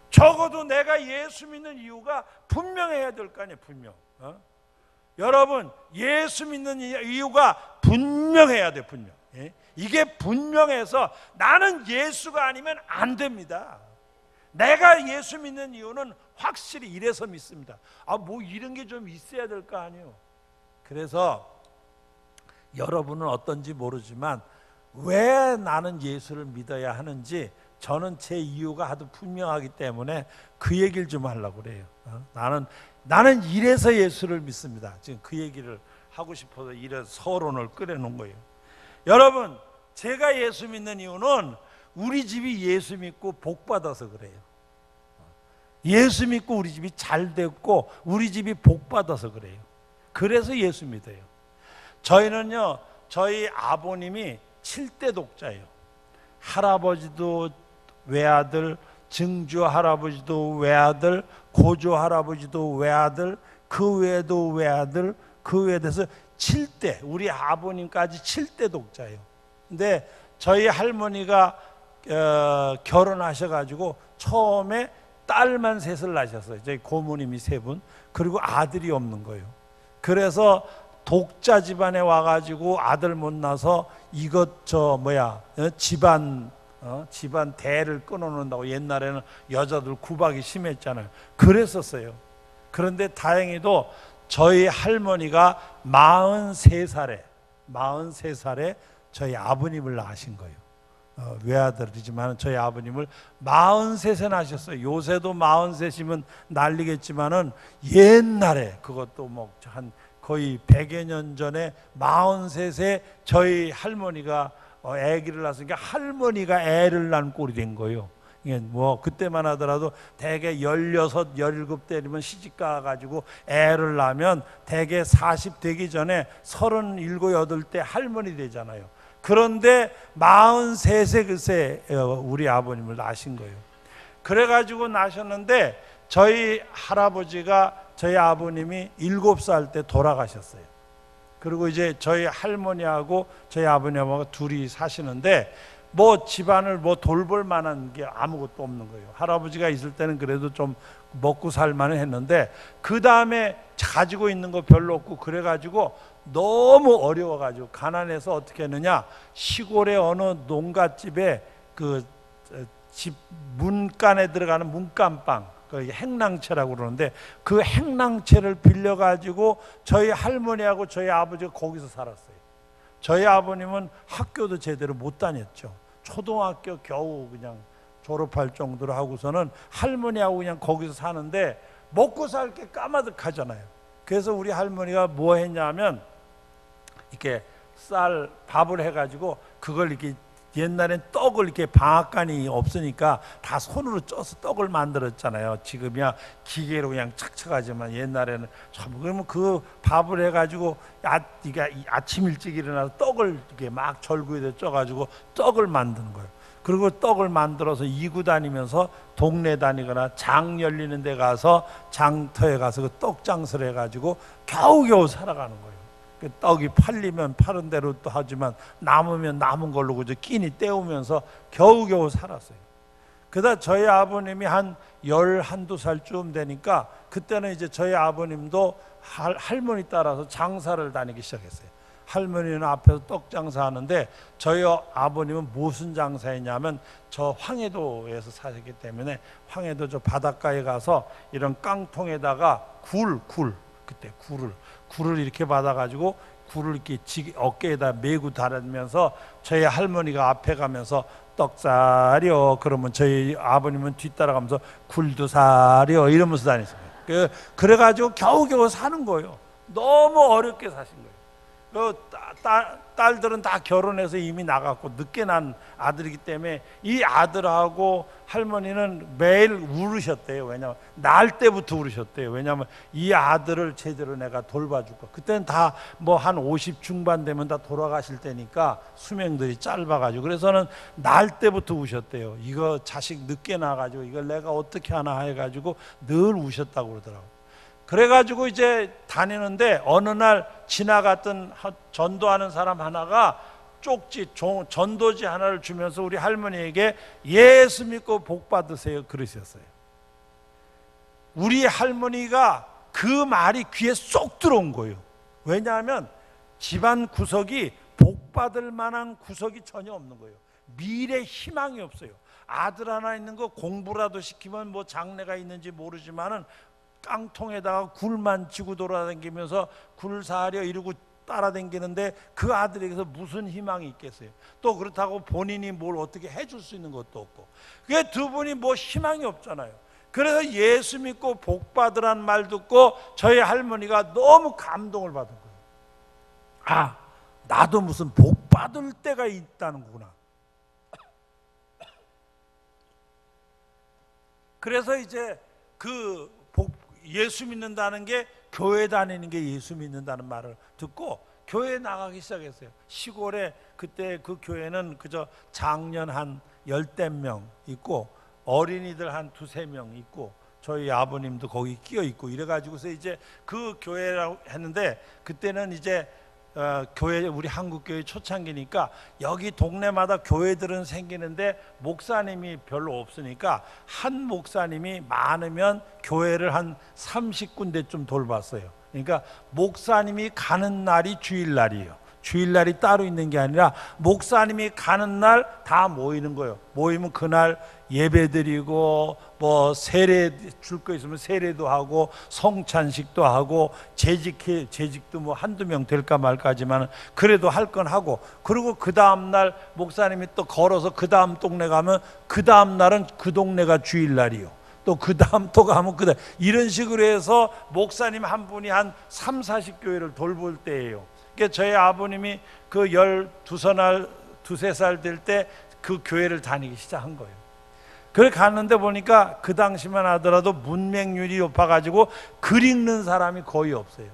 적어도 내가 예수 믿는 이유가 분명해야 될 거 아니에요. 분명. 여러분, 예수 믿는 이유가 분명해야 돼. 분명. 이게 분명해서 나는 예수가 아니면 안 됩니다. 내가 예수 믿는 이유는 확실히 이래서 믿습니다. 뭐 이런 게 좀 있어야 될 거 아니에요. 그래서 여러분은 어떤지 모르지만 왜 나는 예수를 믿어야 하는지 저는 제 이유가 아주 분명하기 때문에 그 얘기를 좀 하려고 그래요. 나는 이래서 예수를 믿습니다. 지금 그 얘기를 하고 싶어서 이래 서론을 끓여놓은 거예요. 여러분, 제가 예수 믿는 이유는 우리 집이 예수 믿고 복 받아서 그래요. 예수 믿고 우리 집이 잘 됐고 우리 집이 복 받아서 그래요. 그래서 예수 믿어요. 저희는요, 저희 아버님이 7대 독자예요. 할아버지도 외아들, 증조 할아버지도 외아들, 고조 할아버지도 외아들, 그 외에도 외아들, 그 외에 돼서 7대, 우리 아버님까지 7대 독자예요. 근데 저희 할머니가 결혼하셔가지고 처음에 딸만 셋을 낳으셨어요. 저희 고모님이 3분, 그리고 아들이 없는 거예요. 그래서 독자 집안에 와가지고 아들 못 낳아서 집안 대를 끊어놓는다고 옛날에는 여자들 구박이 심했잖아요. 그랬었어요. 그런데 다행히도 저희 할머니가 43살에 저희 아버님을 낳으신 거예요. 외아들이지만 저희 아버님을 43세 낳으셨어요. 요새도 43이면 난리겠지만은 옛날에 그것도 뭐 한 거의 100여 년 전에 43세 저희 할머니가 아기를 낳았으니까 할머니가 애를 낳은 꼴이 된 거예요. 이게 뭐 그때만 하더라도 대개 16, 17대면 시집가 가지고 애를 낳으면 대개 40 되기 전에 37, 8대 할머니 되잖아요. 그런데 43세 글쎄 우리 아버님을 낳으신 거예요. 그래가지고 낳으셨는데 저희 할아버지가 저희 아버님이 7살 때 돌아가셨어요. 그리고 이제 저희 할머니하고 저희 아버님하고 둘이 사시는데 뭐 집안을 뭐 돌볼 만한 게 아무것도 없는 거예요. 할아버지가 있을 때는 그래도 좀 먹고 살만은 했는데 그 다음에 가지고 있는 거 별로 없고 그래가지고 너무 어려워가지고 가난해서 어떻게 했느냐, 시골의 어느 농갓집에 그 집 문간에 들어가는 문간방, 그 행랑채라고 그러는데 그 행랑채를 빌려가지고 저희 할머니하고 저희 아버지가 거기서 살았어요. 저희 아버님은 학교도 제대로 못 다녔죠. 초등학교 겨우 그냥 졸업할 정도로 하고서는 할머니하고 그냥 거기서 사는데 먹고 살 게 까마득하잖아요. 그래서 우리 할머니가 뭐 했냐면 이렇게 밥을 해가지고 그걸 이렇게 옛날엔 떡을 이렇게 방앗간이 없으니까 다 손으로 쪄서 떡을 만들었잖아요. 지금이야 기계로 그냥 착착하지만 옛날에는 그러면 그 밥을 해가지고 아침 일찍 일어나서 떡을 이렇게 막 절구에다 쪄가지고 떡을 만드는 거예요. 그리고 떡을 만들어서 이구 다니면서 동네 다니거나 장 열리는 데 가서 장터에 가서 그 떡 장사를 해가지고 겨우겨우 살아가는 거예요. 그 떡이 팔리면 파는 대로 또 하지만 남으면 남은 걸로 그저 끼니 때우면서 겨우겨우 살았어요. 그러다 저희 아버님이 한 11~12살쯤 되니까 그때는 이제 저희 아버님도 할머니 따라서 장사를 다니기 시작했어요. 할머니는 앞에서 떡 장사하는데 저희 아버님은 무슨 장사했냐면 저 황해도에서 사셨기 때문에 황해도 저 바닷가에 가서 이런 깡통에다가 그때 굴을 이렇게 받아가지고 굴을 이렇게 어깨에다 메고 다니면서 저희 할머니가 앞에 가면서 떡 사려 그러면 저희 아버님은 뒤따라가면서 굴도 사려 이러면서 다녔어요. 그래가지고 겨우겨우 사는 거예요. 너무 어렵게 사신 거예요. 딸들은 다 결혼해서 이미 나갔고 늦게 난 아들이기 때문에 이 아들하고 할머니는 매일 울으셨대요. 왜냐하면 날 때부터 울으셨대요. 왜냐하면 이 아들을 제대로 내가 돌봐줄까. 그때는 다 뭐 한 50 중반 되면 다 돌아가실 때니까 수명들이 짧아가지고, 그래서는 날 때부터 우셨대요. 이거 자식 늦게 나가지고 이걸 내가 어떻게 하나 해가지고 늘 우셨다고 그러더라고요. 그래가지고 이제 다니는데 어느 날 지나갔던 전도하는 사람 하나가 쪽지, 전도지 하나를 주면서 우리 할머니에게 예수 믿고 복 받으세요 그러셨어요. 우리 할머니가 그 말이 귀에 쏙 들어온 거예요. 왜냐하면 집안 구석이 복 받을 만한 구석이 전혀 없는 거예요. 미래 희망이 없어요. 아들 하나 있는 거 공부라도 시키면 뭐 장래가 있는지 모르지만은 깡통에다가 굴만 쥐고 돌아다니면서 굴 사려 이러고 따라다니는데 그 아들에게서 무슨 희망이 있겠어요? 또 그렇다고 본인이 뭘 어떻게 해줄 수 있는 것도 없고, 그게 두 분이 뭐 희망이 없잖아요. 그래서 예수 믿고 복 받으란 말 듣고 저희 할머니가 너무 감동을 받은 거예요. 아, 나도 무슨 복 받을 때가 있다는 거구나. 그래서 이제 그 예수 믿는다는 게 교회 다니는 게 예수 믿는다는 말을 듣고 교회에 나가기 시작했어요. 시골에 그때 그 교회는 그저 장년 한 10명 있고 어린이들 한 2-3명 있고 저희 아버님도 거기 끼어 있고 이래가지고서 이제 그 교회라고 했는데, 그때는 이제 교회, 우리 한국교회 초창기니까 여기 동네마다 교회들은 생기는데 목사님이 별로 없으니까 한 목사님이 많으면 교회를 한 30군데쯤 돌봤어요. 그러니까 목사님이 가는 날이 주일날이에요. 주일날이 따로 있는 게 아니라 목사님이 가는 날 다 모이는 거예요. 모이면 그날 예배드리고 뭐 세례 줄 거 있으면 세례도 하고 성찬식도 하고 재직도 뭐 한두 명 될까 말까지만 그래도 할 건 하고, 그리고 그 다음 날 목사님이 또 걸어서 그 다음 동네 가면 그 다음 날은 그 동네가 주일날이요. 또 그 다음 또 가면 그 다음, 이런 식으로 해서 목사님 한 분이 한 30-40교회를 돌볼 때예요. 그러니까 저희 아버님이 그 12살, 2-3살 될 때 그 교회를 다니기 시작한 거예요. 그래 갔는데 보니까 그 당시만 하더라도 문맹률이 높아가지고 글 읽는 사람이 거의 없어요.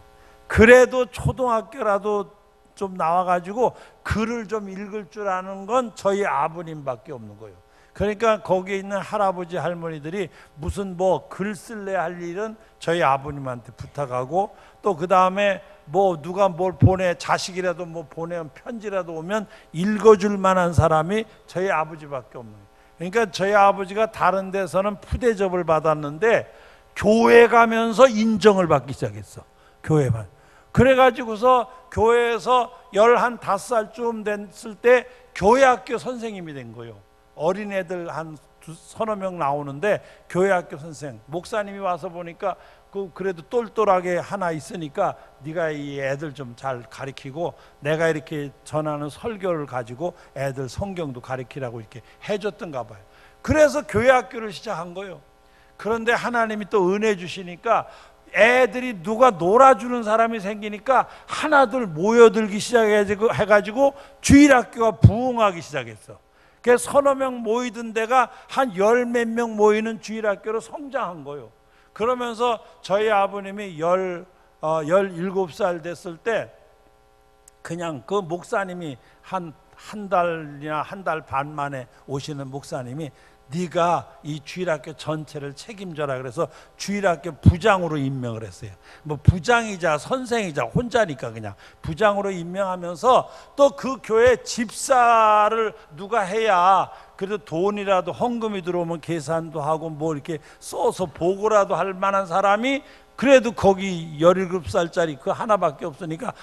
그래도 초등학교라도 좀 나와가지고 글을 좀 읽을 줄 아는 건 저희 아버님밖에 없는 거예요. 그러니까 거기에 있는 할아버지 할머니들이 무슨 뭐 글 쓸래 할 일은 저희 아버님한테 부탁하고, 또 그 다음에 뭐 누가 뭘 자식이라도 뭐 보내면 편지라도 오면 읽어줄 만한 사람이 저희 아버지밖에 없는 거예요. 그러니까 저희 아버지가 다른 데서는 푸대접을 받았는데 교회 가면서 인정을 받기 시작했어. 교회만. 그래가지고서 교회에서 15살쯤 됐을 때 교회학교 선생님이 된 거예요. 어린애들 한 3-4명 나오는데 교회학교 선생, 목사님이 와서 보니까 그래도 똘똘하게 하나 있으니까 네가 이 애들 좀 잘 가르치고 내가 이렇게 전하는 설교를 가지고 애들 성경도 가르치라고 이렇게 해줬던가 봐요. 그래서 교회학교를 시작한 거예요. 그런데 하나님이 또 은혜 주시니까 애들이 누가 놀아주는 사람이 생기니까 하나둘 모여들기 시작해가지고 주일학교가 부흥하기 시작했어. 그래서 3-4명 모이던 데가 한 10몇 명 모이는 주일학교로 성장한 거예요. 그러면서 저희 아버님이 17살 됐을 때 그냥 그 목사님이 한 달이나 한 달 반 만에 오시는 목사님이 네가 이 주일학교 전체를 책임져라 그래서 주일학교 부장으로 임명을 했어요. 뭐 부장이자 선생이자 혼자니까 그냥 부장으로 임명하면서 또 그 교회 집사를 누가 해야 그래도 돈이라도 헌금이 들어오면 계산도 하고 뭐 이렇게 써서 보고라도 할 만한 사람이, 그래도 거기 17살짜리 그 하나밖에 없으니까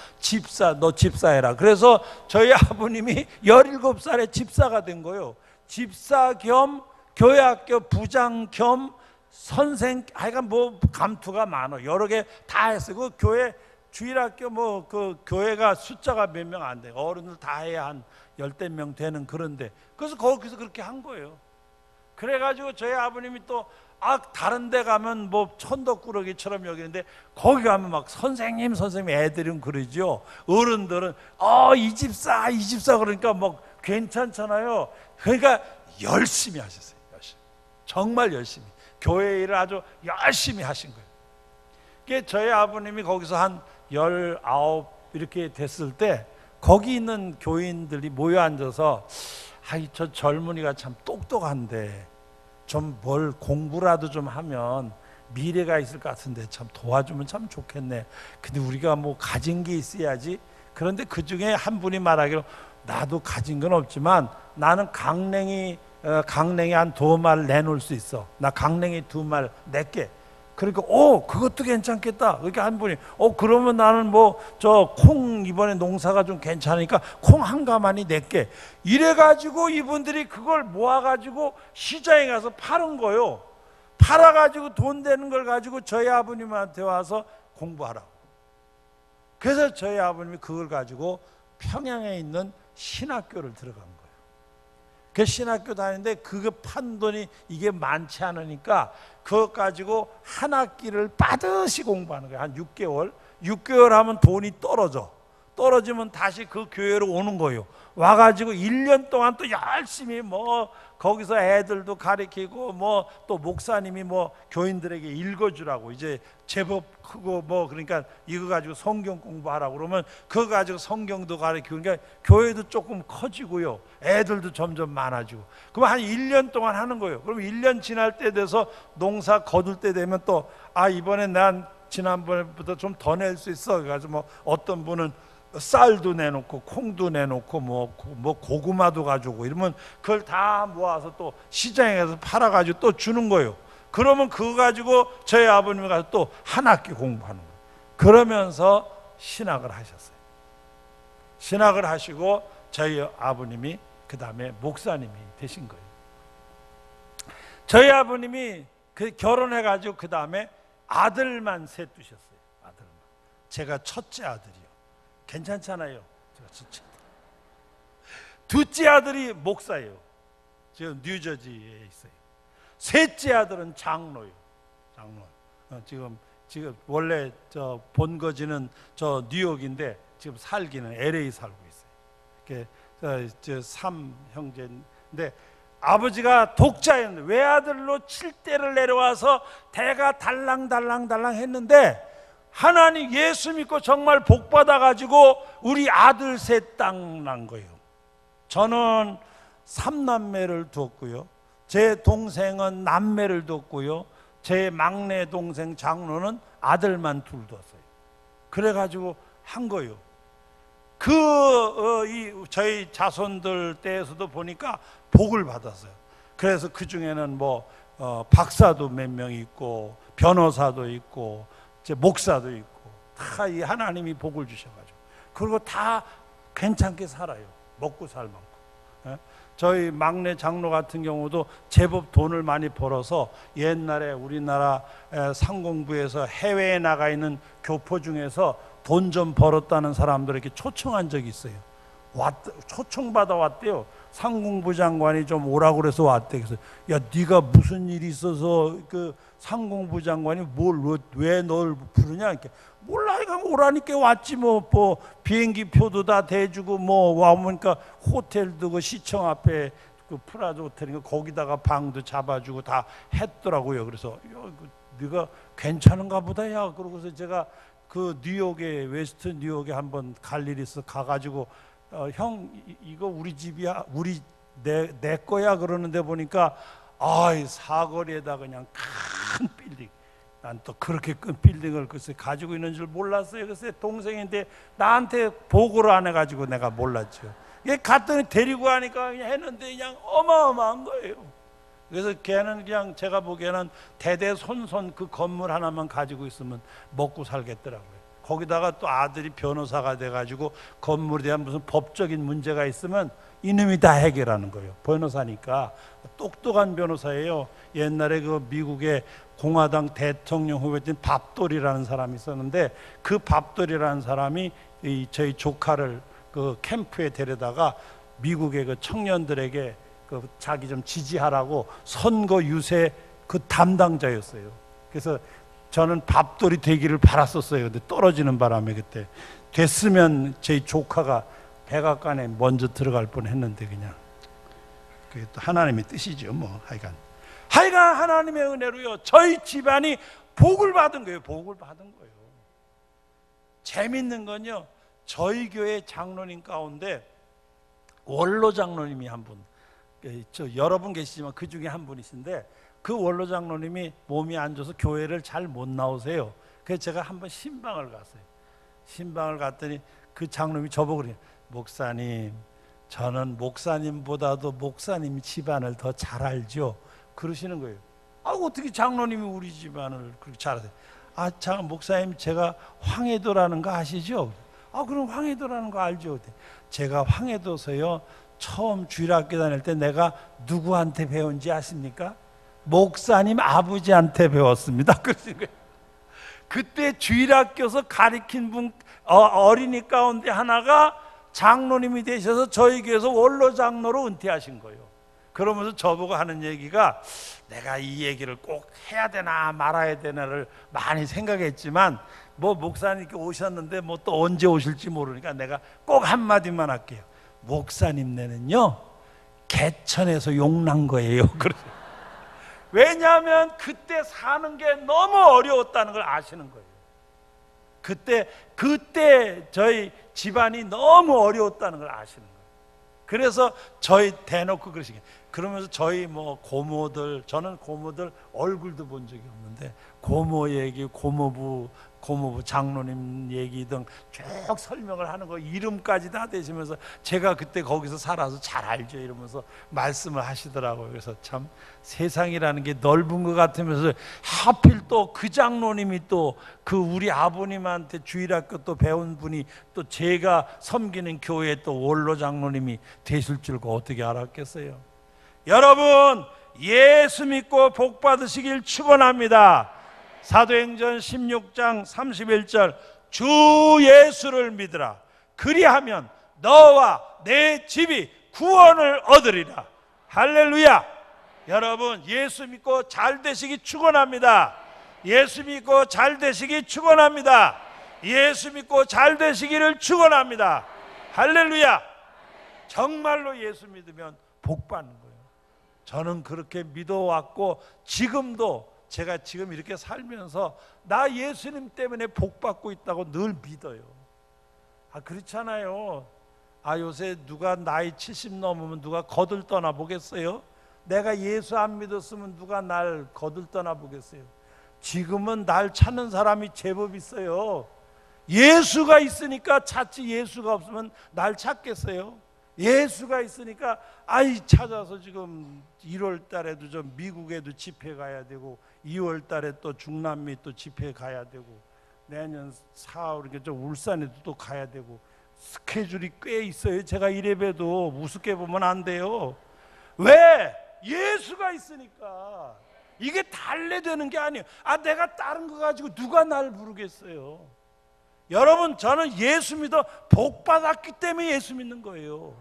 너 집사해라. 그래서 저희 아버님이 17살에 집사가 된 거예요. 집사 겸 교회학교 부장 겸 선생, 하여간 뭐 감투가 많아. 여러 개 다 했어요. 그 교회 주일학교 뭐 그 교회가 숫자가 몇 명 안 돼. 어른들 다 해야 한 10명 되는 그런데, 그래서 거기서 그렇게 한 거예요. 그래가지고 저희 아버님이 또 다른 데 가면 뭐 천덕꾸러기처럼 여기는데 거기 가면 막 선생님 애들은 그러죠. 어른들은 이 집사 그러니까 막 괜찮잖아요. 그러니까 열심히 하셨어요. 열심히. 정말 열심히 교회 일을 아주 열심히 하신 거예요. 그게 저희 아버님이 거기서 한 19 이렇게 됐을 때 거기 있는 교인들이 모여 앉아서 저 젊은이가 참 똑똑한데 좀 뭘 공부라도 좀 하면 미래가 있을 것 같은데 참 도와주면 참 좋겠네. 근데 우리가 뭐 가진 게 있어야지. 그런데 그 중에 한 분이 말하기로 나도 가진 건 없지만 나는 강냉이 한 2마리 내놓을 수 있어. 나 강냉이 2마리 낼게. 그러니까 그것도 괜찮겠다. 그렇게 한 분이 그러면 나는 뭐 저 콩 이번에 농사가 좀 괜찮으니까 콩 한 가마니 낼게. 이래가지고 이분들이 그걸 모아가지고 시장에 가서 파는 거요. 팔아가지고 돈 되는 걸 가지고 저희 아버님한테 와서 공부하라고. 그래서 저희 아버님이 그걸 가지고 평양에 있는 신학교를 들어간 거예요. 그 신학교 다니는데 그거 판 돈이 이게 많지 않으니까 그것 가지고 한 학기를 빠듯이 공부하는 거예요. 한 6개월 하면 돈이 떨어지면 다시 그 교회로 오는 거예요. 와가지고 1년 동안 또 열심히 뭐 거기서 애들도 가르치고 뭐 또 목사님이 뭐 교인들에게 읽어주라고 이제 제법 크고 뭐 그러니까 이거 가지고 성경 공부하라고 그러면 그거 가지고 성경도 가르치고 그러니까 교회도 조금 커지고요. 애들도 점점 많아지고 그럼 한 1년 동안 하는 거예요. 그럼 1년 지날 때 돼서 농사 거둘 때 되면 또 이번에 난 지난번보다 좀 더 낼 수 있어. 그래가지고 뭐 어떤 분은 쌀도 내놓고 콩도 내놓고 뭐 고구마도 가지고 이러면 그걸 다 모아서 또 시장에 가서 팔아가지고 또 주는 거예요. 그러면 그거 가지고 저희 아버님이 가서 또 한 학기 공부하는 거예요. 그러면서 신학을 하셨어요. 신학을 하시고 저희 아버님이 그 다음에 목사님이 되신 거예요. 저희 아버님이 결혼해가지고 그 다음에 아들만 셋 두셨어요. 아들만. 제가 첫째 아들이요. 괜찮잖아요. 제가 첫째 아들. 둘째 아들이 목사예요. 지금 뉴저지에 있어요. 셋째 아들은 장로요. 지금 원래 저 본거지는 저 뉴욕인데 지금 살기는 LA 살고 있어요. 저 3형제인데 아버지가 독자였는데 외아들로 7대를 내려와서 대가 달랑달랑 했는데 하나님 예수 믿고 정말 복 받아가지고 우리 아들 셋 땅 난 거예요. 저는 3남매를 두었고요. 제 동생은 남매를 두었고요. 제 막내 동생 장로는 아들만 둘 두었어요. 그래가지고 한 거예요. 저희 자손들 때에서도 보니까 복을 받았어요. 그래서 그 중에는 박사도 몇 명 있고 변호사도 있고 목사도 있고 다 이 하나님이 복을 주셔가지고 그리고 다 괜찮게 살아요. 먹고 살 만큼. 저희 막내 장로 같은 경우도 제법 돈을 많이 벌어서 옛날에 우리나라 상공부에서 해외에 나가 있는 교포 중에서 돈 좀 벌었다는 사람들에게 초청한 적이 있어요. 초청받아 왔대요. 상공부 장관이 좀 오라고 그래서 왔대. 그래서 야 네가 무슨 일이 있어서 그 상공부 장관이 왜 널 부르냐? 이렇게 몰라 이거 오라니까 왔지 뭐 비행기 표도 다 대주고 와보니까 호텔도 그 시청 앞에 그 프라자 호텔인가 거기다가 방도 잡아주고 다 했더라고요. 그래서 야 네가 괜찮은가 보다 야 그러고서 제가 그 뉴욕에 웨스트 뉴욕에 한번 갈 일이 있어 가가지고 형 이거 우리 집이야 내 거야 그러는데 보니까 사거리에다 그냥 큰 빌딩 난 또 그렇게 큰 빌딩을 글쎄 가지고 있는 줄 몰랐어요. 글쎄 동생인데 나한테 보고를 안 해가지고 내가 몰랐죠. 갔더니 데리고 가니까 그냥 했는데 그냥 어마어마한 거예요. 그래서 걔는 그냥 제가 보기에는 대대손손 그 건물 하나만 가지고 있으면 먹고 살겠더라고요. 거기다가 또 아들이 변호사가 돼가지고 건물에 대한 무슨 법적인 문제가 있으면 이놈이 다 해결하는 거예요. 변호사니까 똑똑한 변호사예요. 옛날에 그 미국의 공화당 대통령 후보였던 밥돌이라는 사람이 있었는데 그 밥돌이라는 사람이 저희 조카를 그 캠프에 데려다가 미국의 그 청년들에게 그 자기 좀 지지하라고 선거 유세 그 담당자였어요. 그래서 저는 밥돌이 되기를 바랐었어요. 근데 떨어지는 바람에 그때 됐으면 제 조카가 백악관에 먼저 들어갈 뻔했는데 그냥 그게 또 하나님의 뜻이죠. 뭐 하여간 하나님의 은혜로요 저희 집안이 복을 받은 거예요. 복을 받은 거예요. 재밌는 건요 저희 교회 장로님 가운데 원로 장로님이 한 분, 여러 분 계시지만 그 중에 한 분이신데 그 원로 장로님이 몸이 안 좋아서 교회를 잘 못 나오세요. 그래서 제가 한번 신방을 갔어요. 신방을 갔더니 그 장로님이 저보고 그래요. 목사님, 저는 목사님보다도 목사님 집안을 더 잘 알죠. 그러시는 거예요. 어떻게 장로님이 우리 집안을 그렇게 잘 아세요? 참 목사님, 제가 황해도라는 거 아시죠? 그럼 황해도라는 거 알죠. 제가 황해도서요 처음 주일학교 다닐 때 내가 누구한테 배운지 아십니까? 목사님 아버지한테 배웠습니다. 그러신 거예요. 그때 주일학교에서 가르친 분 어린이 가운데 하나가 장로님이 되셔서 저희 교회에서 원로 장로로 은퇴하신 거예요. 그러면서 저보고 하는 얘기가 내가 이 얘기를 꼭 해야 되나 말아야 되나를 많이 생각했지만 뭐 목사님께 오셨는데 뭐 또 언제 오실지 모르니까 내가 꼭 한마디만 할게요. 목사님네는요 개천에서 용난 거예요. 왜냐하면 그때 사는 게 너무 어려웠다는 걸 아시는 거예요. 그때 저희 집안이 너무 어려웠다는 걸 아시는 거예요. 그래서 저희 대놓고 그러시게. 그러면서 저희 뭐 고모들, 저는 고모들 얼굴도 본 적이 없는데 고모 얘기, 고모부 장로님 얘기 등 쭉 설명을 하는 거 이름까지 다 대시면서 제가 그때 거기서 살아서 잘 알죠 이러면서 말씀을 하시더라고요. 그래서 참 세상이라는 게 넓은 것 같으면서 하필 또 그 장로님이 또 그 우리 아버님한테 주일학교 또 배운 분이 또 제가 섬기는 교회 또 원로 장로님이 되실 줄과 어떻게 알았겠어요. 여러분 예수 믿고 복 받으시길 축원합니다. 사도행전 16장 31절 주 예수를 믿으라. 그리하면 너와 내 집이 구원을 얻으리라. 할렐루야. 여러분 예수 믿고 잘 되시기 축원합니다. 예수 믿고 잘 되시기 축원합니다. 예수 믿고 잘 되시기를 축원합니다. 할렐루야. 정말로 예수 믿으면 복 받는 거예요. 저는 그렇게 믿어왔고 지금도 제가 지금 이렇게 살면서 나 예수님 때문에 복 받고 있다고 늘 믿어요. 그렇잖아요. 요새 누가 나이 70 넘으면 누가 거들 떠나 보겠어요? 내가 예수 안 믿었으면 누가 날 거들 떠나 보겠어요? 지금은 날 찾는 사람이 제법 있어요. 예수가 있으니까 찾지, 예수가 없으면 날 찾겠어요? 예수가 있으니까 찾아서 지금 1월 달에도 좀 미국에도 집회 가야 되고 2월 달에 또 중남미 또 집회 가야 되고 내년 4월 이렇게 좀 울산에도 또 가야 되고 스케줄이 꽤 있어요. 제가 이래봬도 우습게 보면 안 돼요. 왜? 예수가 있으니까. 이게 달래되는 게 아니에요. 내가 다른 거 가지고 누가 날 부르겠어요. 여러분 저는 예수 믿어 복 받았기 때문에 예수 믿는 거예요.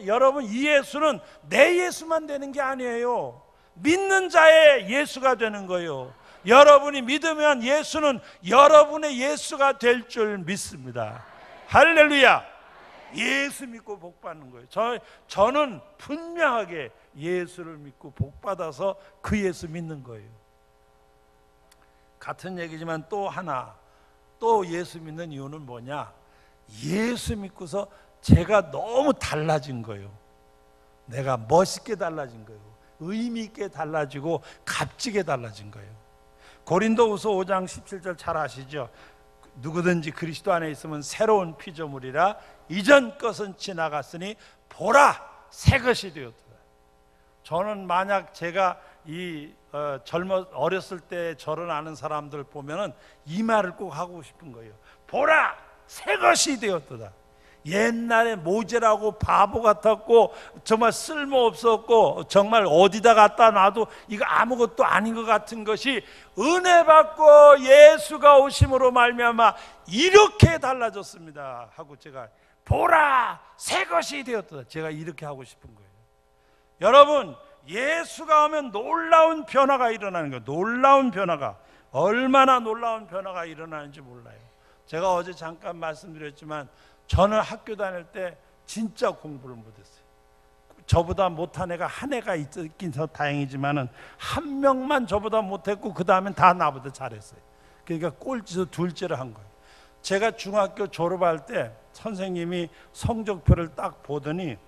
여러분 이 예수는 내 예수만 되는 게 아니에요. 믿는 자의 예수가 되는 거예요. 여러분이 믿으면 예수는 여러분의 예수가 될 줄 믿습니다. 할렐루야. 예수 믿고 복 받는 거예요. 저는 분명하게 예수를 믿고 복 받아서 그 예수 믿는 거예요. 같은 얘기지만 또 하나, 또 예수 믿는 이유는 뭐냐? 예수 믿고서 제가 너무 달라진 거예요. 내가 멋있게 달라진 거예요. 의미 있게 달라지고 값지게 달라진 거예요. 고린도후서 5장 17절 잘 아시죠? 누구든지 그리스도 안에 있으면 새로운 피조물이라 이전 것은 지나갔으니 보라 새 것이 되었다. 저는 만약 제가 어렸을 때 저를 아는 사람들 보면은 이 말을 꼭 하고 싶은 거예요. 보라 새 것이 되었다. 옛날에 모자라고 바보 같았고 정말 쓸모없었고 정말 어디다 갖다 놔도 이거 아무것도 아닌 것 같은 것이 은혜 받고 예수가 오심으로 말미암아 이렇게 달라졌습니다 하고 제가 보라 새 것이 되었다. 제가 이렇게 하고 싶은 거예요. 여러분 예수가 오면 놀라운 변화가 일어나는 거예요. 놀라운 변화가, 얼마나 놀라운 변화가 일어나는지 몰라요. 제가 어제 잠깐 말씀드렸지만 저는 학교 다닐 때 진짜 공부를 못했어요. 저보다 못한 애가 한 애가 있긴 더 다행이지만은 한 명만 저보다 못했고 그 다음엔 다 나보다 잘했어요. 그러니까 꼴찌에서 둘째를 한 거예요. 제가 중학교 졸업할 때 선생님이 성적표를 딱 보더니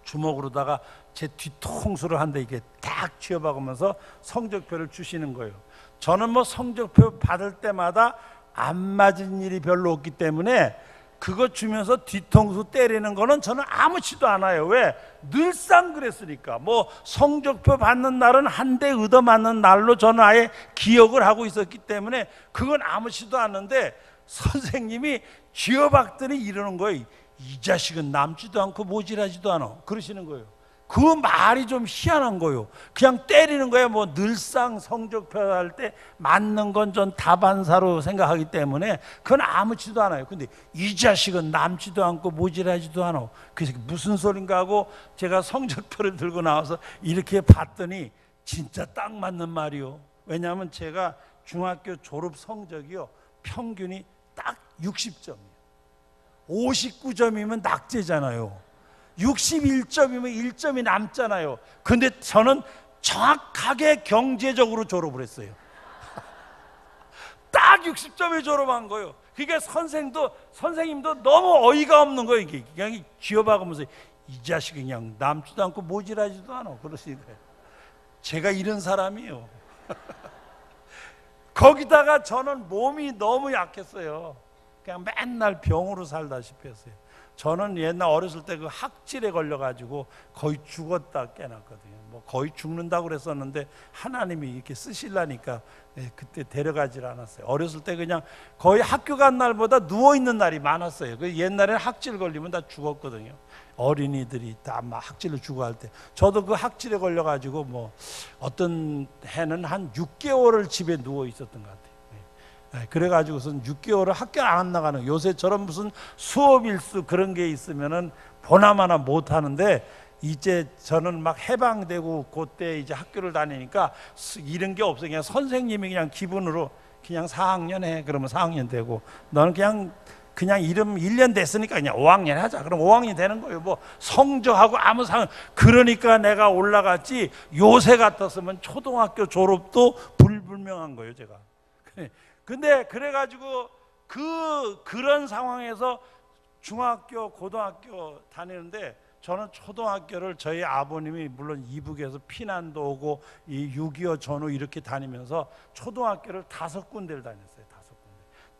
주먹으로다가 제 뒤통수를 한대 이게 딱 쥐어박으면서 성적표를 주시는 거예요. 저는 뭐 성적표 받을 때마다 안 맞은 일이 별로 없기 때문에 그거 주면서 뒤통수 때리는 거는 저는 아무렇지도 않아요. 왜? 늘상 그랬으니까. 뭐 성적표 받는 날은 한 대 얻어맞는 날로 저는 아예 기억을 하고 있었기 때문에 그건 아무렇지도 않은데 선생님이 쥐어박더니 이러는 거예요. 이 자식은 남지도 않고 모질하지도 않아. 그러시는 거예요. 그 말이 좀 희한한 거예요. 그냥 때리는 거예요. 뭐 늘상 성적표 할 때 맞는 건 전 다반사로 생각하기 때문에 그건 아무렇지도 않아요. 근데 이 자식은 남지도 않고 모질하지도 않아. 그래서 무슨 소린가 하고 제가 성적표를 들고 나와서 이렇게 봤더니 진짜 딱 맞는 말이요. 왜냐하면 제가 중학교 졸업 성적이요 평균이 딱 60점이에요 59점이면 낙제잖아요. 61점이면 1점이 남잖아요. 근데 저는 정확하게 경제적으로 졸업을 했어요. 딱 60점에 졸업한 거예요. 그러니까 선생님도 너무 어이가 없는 거예요. 이게 그냥 쥐어박으면서 이 자식이 그냥 남지도 않고 모질하지도 않아. 그러시는 거예요. 제가 이런 사람이에요. 거기다가 저는 몸이 너무 약했어요. 그냥 맨날 병으로 살다시피 했어요. 저는 옛날 어렸을 때 그 학질에 걸려가지고 거의 죽었다 깨났거든요. 뭐 거의 죽는다고 그랬었는데 하나님이 이렇게 쓰시려니까 그때 데려가질 않았어요. 어렸을 때 그냥 거의 학교 간 날보다 누워있는 날이 많았어요. 옛날에는 학질 걸리면 다 죽었거든요. 어린이들이 다 막 학질로 죽어할 때 저도 그 학질에 걸려가지고 뭐 어떤 해는 한 6개월을 집에 누워 있었던 것 같아요. 그래가지고선 6개월을 학교 안 나가는, 요새처럼 무슨 수업 일수 그런 게 있으면은 보나마나 못 하는데 이제 저는 막 해방되고 그때 이제 학교를 다니니까 이런 게 없어요. 그냥 선생님이 그냥 기분으로 그냥 4학년 해 그러면 4학년 되고 너는 그냥 이름 1년 됐으니까 그냥 5학년 하자. 그럼 5학년 되는 거예요. 뭐 성적하고 아무 상관. 그러니까 내가 올라갔지 요새 같았으면 초등학교 졸업도 불분명한 거예요, 제가. 근데 그래가지고 그런 상황에서 중학교, 고등학교 다니는데 저는 초등학교를 저희 아버님이 물론 이북에서 피난도 오고 이 6.25 전후 이렇게 다니면서 초등학교를 5군데를 다녔어요.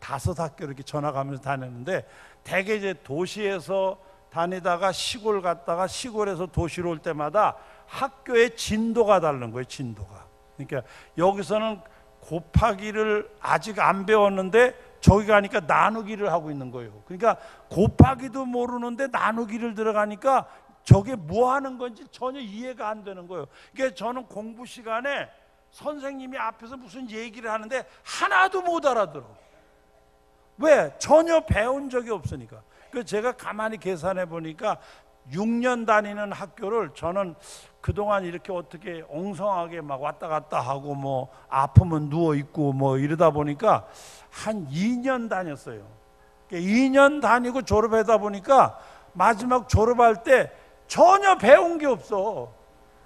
5군데. 5학교 이렇게 전화 가면서 다녔는데 대개 이제 도시에서 다니다가 시골 갔다가 시골에서 도시로 올 때마다 학교의 진도가 다른 거예요. 진도가. 그러니까 여기서는 곱하기를 아직 안 배웠는데 저기 가니까 나누기를 하고 있는 거예요. 그러니까 곱하기도 모르는데 나누기를 들어가니까 저게 뭐 하는 건지 전혀 이해가 안 되는 거예요. 그러니까 저는 공부 시간에 선생님이 앞에서 무슨 얘기를 하는데 하나도 못 알아들어. 왜? 전혀 배운 적이 없으니까. 그래서 제가 가만히 계산해 보니까 6년 다니는 학교를 저는 그동안 이렇게 어떻게 엉성하게 막 왔다 갔다 하고 뭐 아프면 누워 있고 뭐 이러다 보니까 한 2년 다녔어요. 2년 다니고 졸업하다 보니까 마지막 졸업할 때 전혀 배운 게 없어.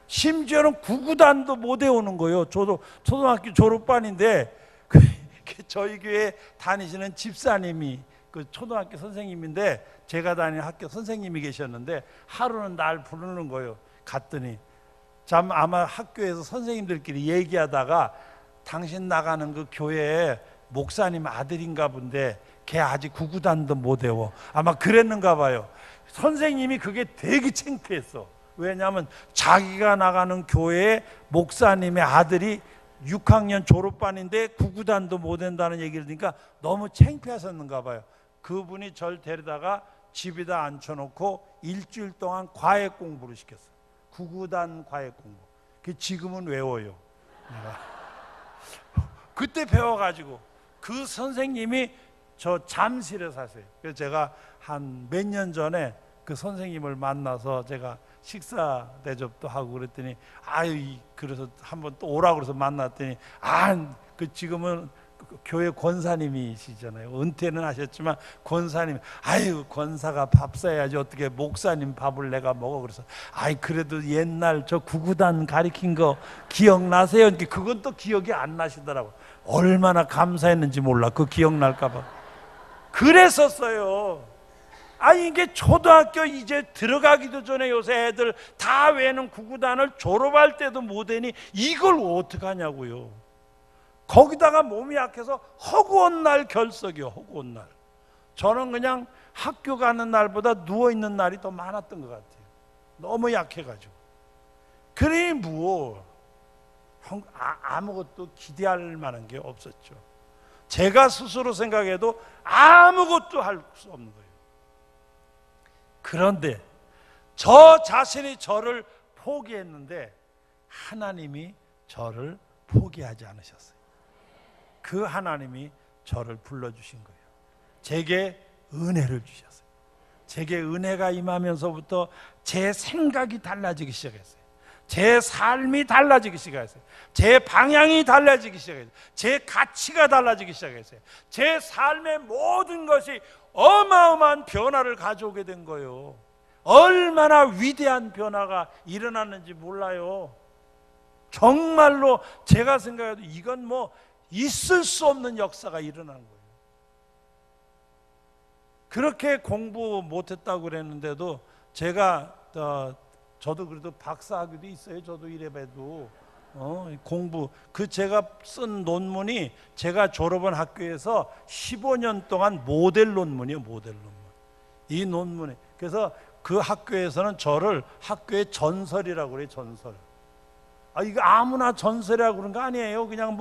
심지어는 구구단도 못 외우는 거예요. 저도 초등학교 졸업반인데 저희 교회 다니시는 집사님이 그 초등학교 선생님인데 제가 다니는 학교 선생님이 계셨는데 하루는 날 부르는 거예요. 갔더니 아마 학교에서 선생님들끼리 얘기하다가 당신 나가는 그 교회에 목사님 아들인가 본데 걔 아직 구구단도 못 외워. 아마 그랬는가 봐요. 선생님이 그게 되게 창피했어. 왜냐하면 자기가 나가는 교회에 목사님의 아들이 6학년 졸업반인데 구구단도 못 한다는 얘기를 들으니까 너무 창피하셨는가 봐요. 그분이 절 데려다가 집에다 앉혀놓고 일주일 동안 과외 공부를 시켰어요. 구구단 과외 공부. 그 지금은 외워요. 그때 배워가지고 그 선생님이 저 잠실에 사세요. 그래서 제가 한 몇 년 전에 그 선생님을 만나서 제가 식사 대접도 하고 그랬더니 그래서 한번 또 오라고 그래서 만났더니 그 지금은 교회 권사님이시잖아요. 은퇴는 하셨지만 권사님, 권사가 밥 사야지 어떻게 목사님 밥을 내가 먹어. 그래서 그래도 옛날 저 구구단 가리킨 거 기억나세요? 그건 또 기억이 안 나시더라고. 얼마나 감사했는지 몰라. 그 기억날까 봐 그랬었어요. 이게 초등학교 이제 들어가기도 전에 요새 애들 다 외는 구구단을 졸업할 때도 못하니 이걸 어떡하냐고요. 거기다가 몸이 약해서 허구한 날 결석이요. 허구한 날. 저는 그냥 학교 가는 날보다 누워있는 날이 더 많았던 것 같아요. 너무 약해가지고. 그러니 아무것도 기대할 만한 게 없었죠. 제가 스스로 생각해도 아무것도 할 수 없는 거예요. 그런데 저 자신이 저를 포기했는데 하나님이 저를 포기하지 않으셨어요. 그 하나님이 저를 불러주신 거예요. 제게 은혜를 주셨어요. 제게 은혜가 임하면서부터 제 생각이 달라지기 시작했어요. 제 삶이 달라지기 시작했어요. 제 방향이 달라지기 시작했어요. 제 가치가 달라지기 시작했어요. 제 삶의 모든 것이 어마어마한 변화를 가져오게 된 거예요. 얼마나 위대한 변화가 일어났는지 몰라요. 정말로 제가 생각해도 이건 있을 수 없는 역사가 일어난 거예요. 그렇게 공부 못했다고 그랬는데도 제가 저도 그래도 박사학위도 있어요. 저도 이래봬도 공부 제가 쓴 논문이 제가 졸업한 학교에서 15년 동안 모델 논문이에요. 모델 논문. 이 논문에 그래서 그 학교에서는 저를 학교의 전설이라고 그래요. 전설. 이거 아무나 전설이라고 그런 거 아니에요. 그냥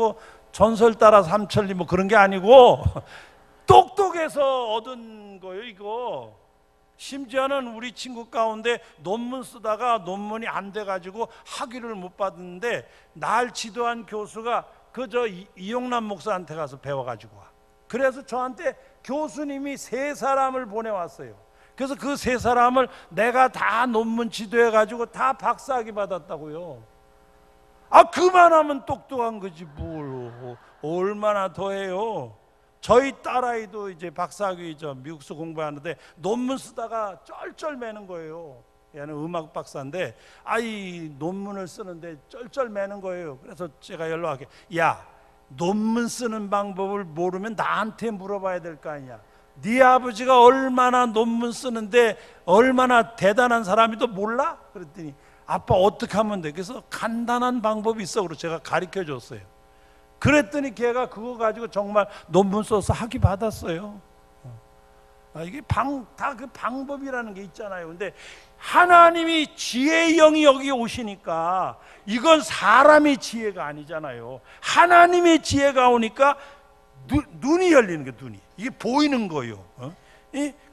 전설 따라 삼천리 그런 게 아니고 똑똑해서 얻은 거예요. 이거 심지어는 우리 친구 가운데 논문 쓰다가 논문이 안 돼가지고 학위를 못 받았는데 날 지도한 교수가 이용남 목사한테 가서 배워가지고 와. 그래서 저한테 교수님이 3사람을 보내왔어요. 그래서 그 3사람을 내가 다 논문 지도해가지고 다 박사학위 받았다고요. 그만하면 똑똑한 거지 뭘 얼마나 더 해요. 저희 딸아이도 이제 박사학위 미국서 공부하는데 논문 쓰다가 쩔쩔매는 거예요. 얘는 음악 박사인데 논문을 쓰는데 쩔쩔매는 거예요. 그래서 제가 연락하게 논문 쓰는 방법을 모르면 나한테 물어봐야 될 거 아니야. 네 아버지가 얼마나 논문 쓰는데 얼마나 대단한 사람이도 몰라? 그랬더니 아빠 어떻게 하면 돼? 그래서 간단한 방법이 있어. 그래서 제가 가르쳐 줬어요. 그랬더니 걔가 그거 가지고 정말 논문 써서 학위 받았어요. 이게 다 그 방법이라는 게 있잖아요. 근데 하나님이 지혜의 영이 여기 오시니까 이건 사람의 지혜가 아니잖아요. 하나님의 지혜가 오니까 눈이 열리는 거예요. 눈이. 이게 보이는 거예요.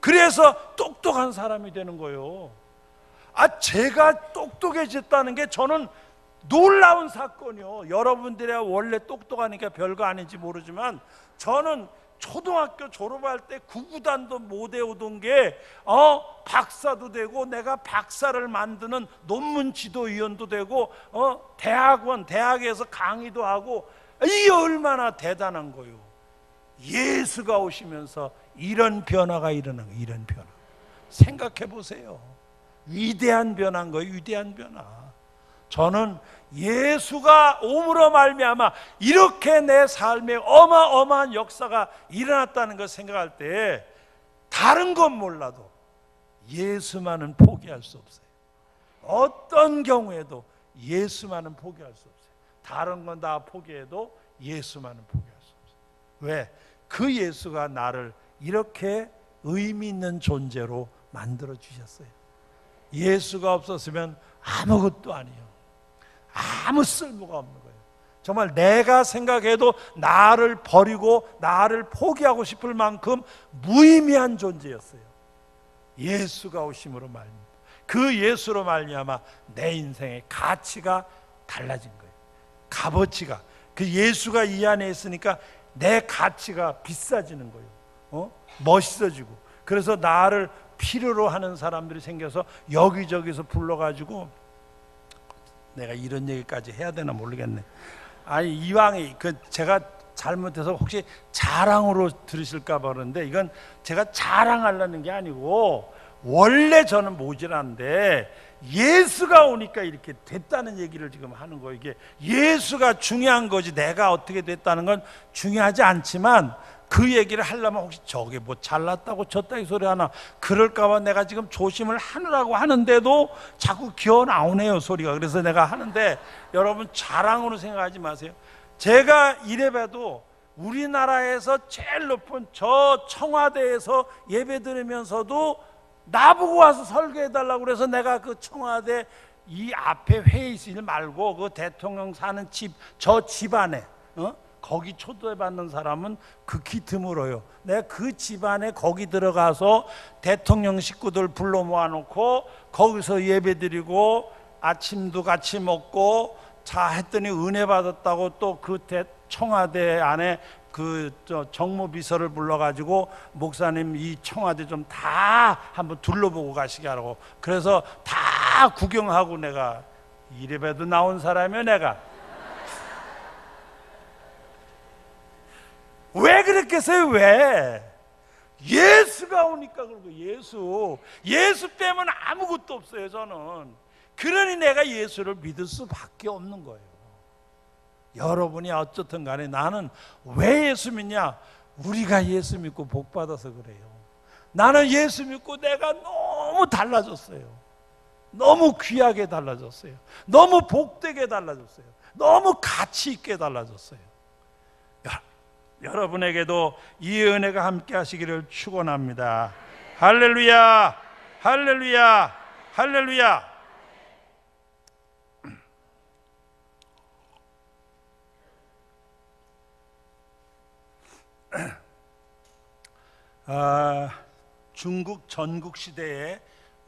그래서 똑똑한 사람이 되는 거예요. 제가 똑똑해졌다는 게 저는 놀라운 사건이요. 여러분들이 원래 똑똑하니까 별거 아닌지 모르지만 저는 초등학교 졸업할 때 구구단도 못 외우던 게 박사도 되고 내가 박사를 만드는 논문 지도위원도 되고 대학에서 강의도 하고 이게 얼마나 대단한 거예요. 예수가 오시면서 이런 변화가 일어난 거예요. 이런 변화. 생각해 보세요. 위대한 변화인 거예요. 위대한 변화. 저는 예수가 옴으로 말미암아 이렇게 내 삶에 어마어마한 역사가 일어났다는 걸 생각할 때 다른 건 몰라도 예수만은 포기할 수 없어요. 어떤 경우에도 예수만은 포기할 수 없어요. 다른 건 다 포기해도 예수만은 포기할 수 없어요. 왜? 그 예수가 나를 이렇게 의미 있는 존재로 만들어 주셨어요. 예수가 없었으면 아무것도 아니에요. 아무 쓸모가 없는 거예요. 정말 내가 생각해도 나를 버리고 나를 포기하고 싶을 만큼 무의미한 존재였어요. 예수가 오심으로 말미암아 그 예수로 말미암아 내 인생의 가치가 달라진 거예요. 값어치가 그 예수가 이 안에 있으니까 내 가치가 비싸지는 거예요. 멋있어지고 그래서 나를 필요로 하는 사람들이 생겨서 여기저기서 불러가지고, 내가 이런 얘기까지 해야 되나 모르겠네. 아니, 이왕이 제가 잘못해서 혹시 자랑으로 들으실까 봐 그러는데, 이건 제가 자랑하려는 게 아니고 원래 저는 모질한데 예수가 오니까 이렇게 됐다는 얘기를 지금 하는 거예요. 이게 예수가 중요한 거지 내가 어떻게 됐다는 건 중요하지 않지만, 그 얘기를 하려면 혹시 저게 뭐 잘났다고 졌다 이 소리 하나 그럴까 봐 내가 지금 조심을 하느라고 하는데도 자꾸 기어 나오네요, 소리가. 그래서 내가 하는데, 여러분 자랑으로 생각하지 마세요. 제가 이래봬도 우리나라에서 제일 높은 저 청와대에서 예배 드리면서도 나보고 와서 설교해달라고 그래서 내가 그 청와대 이 앞에 회의실 말고 그 대통령 사는 집, 저 집안에 거기 초대받는 사람은 극히 드물어요. 내가 그 집안에 거기 들어가서 대통령 식구들 불러 모아놓고 거기서 예배드리고 아침도 같이 먹고 자 했더니 은혜 받았다고, 또 그 청와대 안에 그 정무비서를 불러가지고 목사님 이 청와대 좀 다 한번 둘러보고 가시게 하라고, 그래서 다 구경하고, 내가 이래봬도 나온 사람이야. 내가 왜 그랬겠어요? 왜? 예수가 오니까 그러고, 예수 빼면 아무것도 없어요 저는. 그러니 내가 예수를 믿을 수밖에 없는 거예요. 여러분이 어쨌든 간에 나는 왜 예수 믿냐? 우리가 예수 믿고 복 받아서 그래요. 나는 예수 믿고 내가 너무 달라졌어요. 너무 귀하게 달라졌어요. 너무 복되게 달라졌어요. 너무 가치 있게 달라졌어요. 여러분에게도 이 은혜가 함께 하시기를 축원합니다. 할렐루야, 할렐루야, 할렐루야. 중국 전국 시대에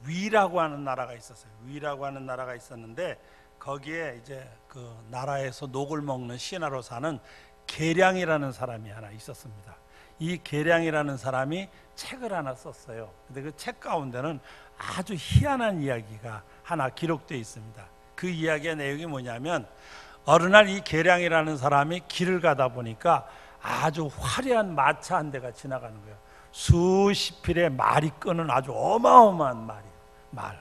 위라고 하는 나라가 있었어요. 위라고 하는 나라가 있었는데, 거기에 이제 그 나라에서 녹을 먹는 신하로 사는 계량이라는 사람이 하나 있었습니다. 이 계량이라는 사람이 책을 하나 썼어요. 근데 그 책 가운데는 아주 희한한 이야기가 하나 기록되어 있습니다. 그 이야기의 내용이 뭐냐면, 어느 날 이 계량이라는 사람이 길을 가다 보니까 아주 화려한 마차 한 대가 지나가는 거예요. 수십 필의 말이 끄는 아주 어마어마한 말.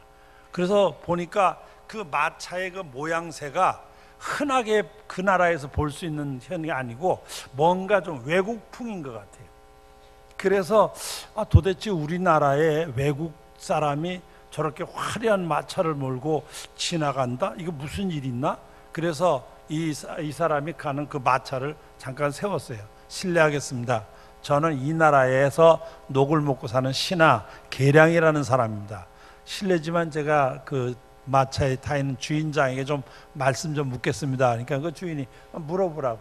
그래서 보니까 그 마차의 그 모양새가 흔하게 그 나라에서 볼 수 있는 현이 아니고 뭔가 좀 외국풍인 것 같아요. 그래서 도대체 우리나라의 외국 사람이 저렇게 화려한 마차를 몰고 지나간다? 이거 무슨 일 있나? 그래서 이 사람이 가는 그 마차를 잠깐 세웠어요. 실례하겠습니다. 저는 이 나라에서 녹을 먹고 사는 신하 계량이라는 사람입니다. 실례지만 제가 그 마차에 타 있는 주인장에게 좀 말씀 좀 묻겠습니다. 그러니까 그 주인이 물어보라고.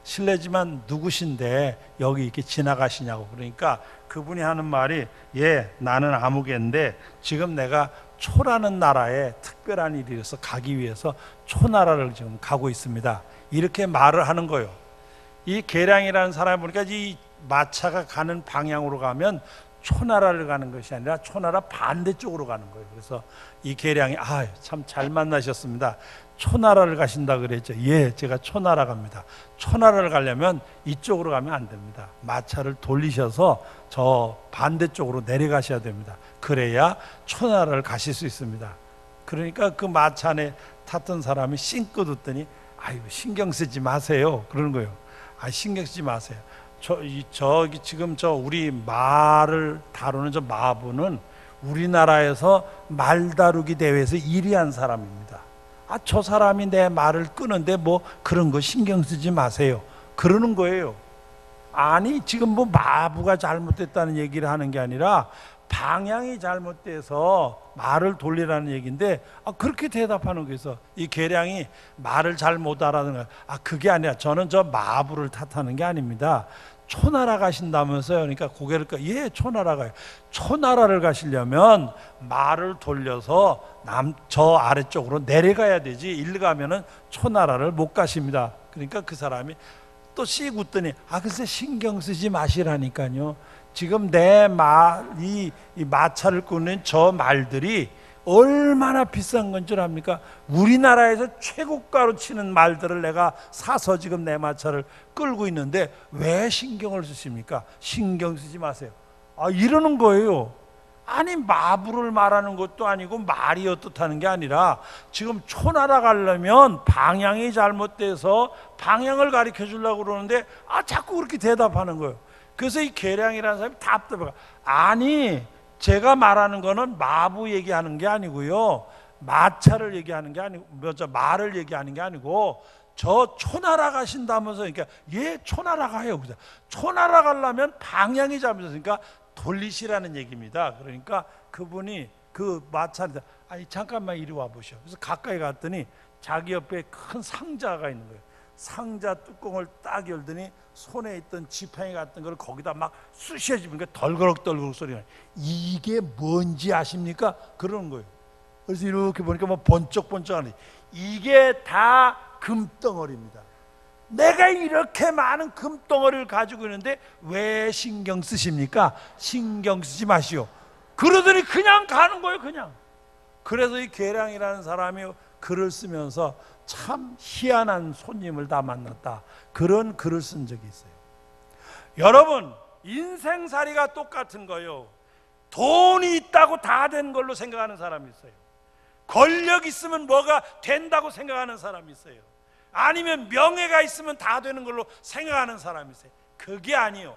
실례지만 누구신데 여기 이렇게 지나가시냐고. 그러니까 그분이 하는 말이, 예, 나는 아무개인데 지금 내가 초라는 나라에 특별한 일이 있어서 가기 위해서 초나라를 지금 가고 있습니다. 이렇게 말을 하는 거예요. 이 계량이라는 사람을 보니까 이 마차가 가는 방향으로 가면 초나라를 가는 것이 아니라 초나라 반대쪽으로 가는 거예요. 그래서 이 계량이 참 잘 만나셨습니다. 초나라를 가신다 그랬죠. 예, 제가 초나라 갑니다. 초나라를 가려면 이쪽으로 가면 안 됩니다. 마차를 돌리셔서 저 반대쪽으로 내려가셔야 됩니다. 그래야 초나라를 가실 수 있습니다. 그러니까 그 마차 안에 탔던 사람이 싱긋 웃더니 신경 쓰지 마세요 그러는 거예요. 신경 쓰지 마세요. 저기 지금 우리 말을 다루는 저 마부는 우리나라에서 말 다루기 대회에서 1위 한 사람입니다. 저 사람이 내 말을 끄는데 뭐 그런 거 신경 쓰지 마세요 그러는 거예요. 아니, 지금 뭐 마부가 잘못됐다는 얘기를 하는 게 아니라 방향이 잘못돼서 말을 돌리라는 얘기인데 그렇게 대답하는 거에서 이 계량이 말을 잘 못 알아듣는 거야. 그게 아니라 저는 저 마부를 탓하는 게 아닙니다. 초나라 가신다면서요. 그러니까 고개를 예, 초나라 가요. 초나라를 가시려면 말을 돌려서 저 아래쪽으로 내려가야 되지 일로 가면은 초나라를 못 가십니다. 그러니까 그 사람이 또 씩 웃더니 글쎄 신경 쓰지 마시라니까요. 지금 이 마차를 끄는 저 말들이 얼마나 비싼 건 줄 압니까? 우리나라에서 최고가로 치는 말들을 내가 사서 지금 내 마차를 끌고 있는데 왜 신경을 쓰십니까? 신경 쓰지 마세요. 이러는 거예요. 아니, 마부를 말하는 것도 아니고 말이 어떻다는 게 아니라 지금 초나라 가려면 방향이 잘못돼서 방향을 가르쳐 주려고 그러는데 자꾸 그렇게 대답하는 거예요. 그래서 이 계량이라는 사람이 답답해요. 아니, 제가 말하는 거는 마부 얘기하는 게 아니고요, 마차를 얘기하는 게 아니고, 말을 얘기하는 게 아니고, 저 초나라 가신다면서. 그러니까 초나라 가요. 초나라 가려면 방향이 잘못됐으니까 돌리시라는 얘기입니다. 그러니까 그분이 그 마차를, 잠깐만 이리 와 보셔. 그래서 가까이 갔더니 자기 옆에 큰 상자가 있는 거예요. 상자 뚜껑을 딱 열더니 손에 있던 지팡이 같은 걸 거기다 막 쑤셔주니까 덜그럭덜그럭 소리가 나요. 이게 뭔지 아십니까? 그러는 거예요. 그래서 이렇게 보니까 번쩍번쩍하네. 이게 다 금덩어리입니다. 내가 이렇게 많은 금덩어리를 가지고 있는데 왜 신경 쓰십니까? 신경 쓰지 마시오. 그러더니 그냥 가는 거예요. 그냥. 그래서 이 계량이라는 사람이 글을 쓰면서 참 희한한 손님을 다 만났다, 그런 글을 쓴 적이 있어요. 여러분, 인생살이가 똑같은 거예요. 돈이 있다고 다 된 걸로 생각하는 사람이 있어요. 권력 있으면 뭐가 된다고 생각하는 사람이 있어요. 아니면 명예가 있으면 다 되는 걸로 생각하는 사람이 있어요. 그게 아니요.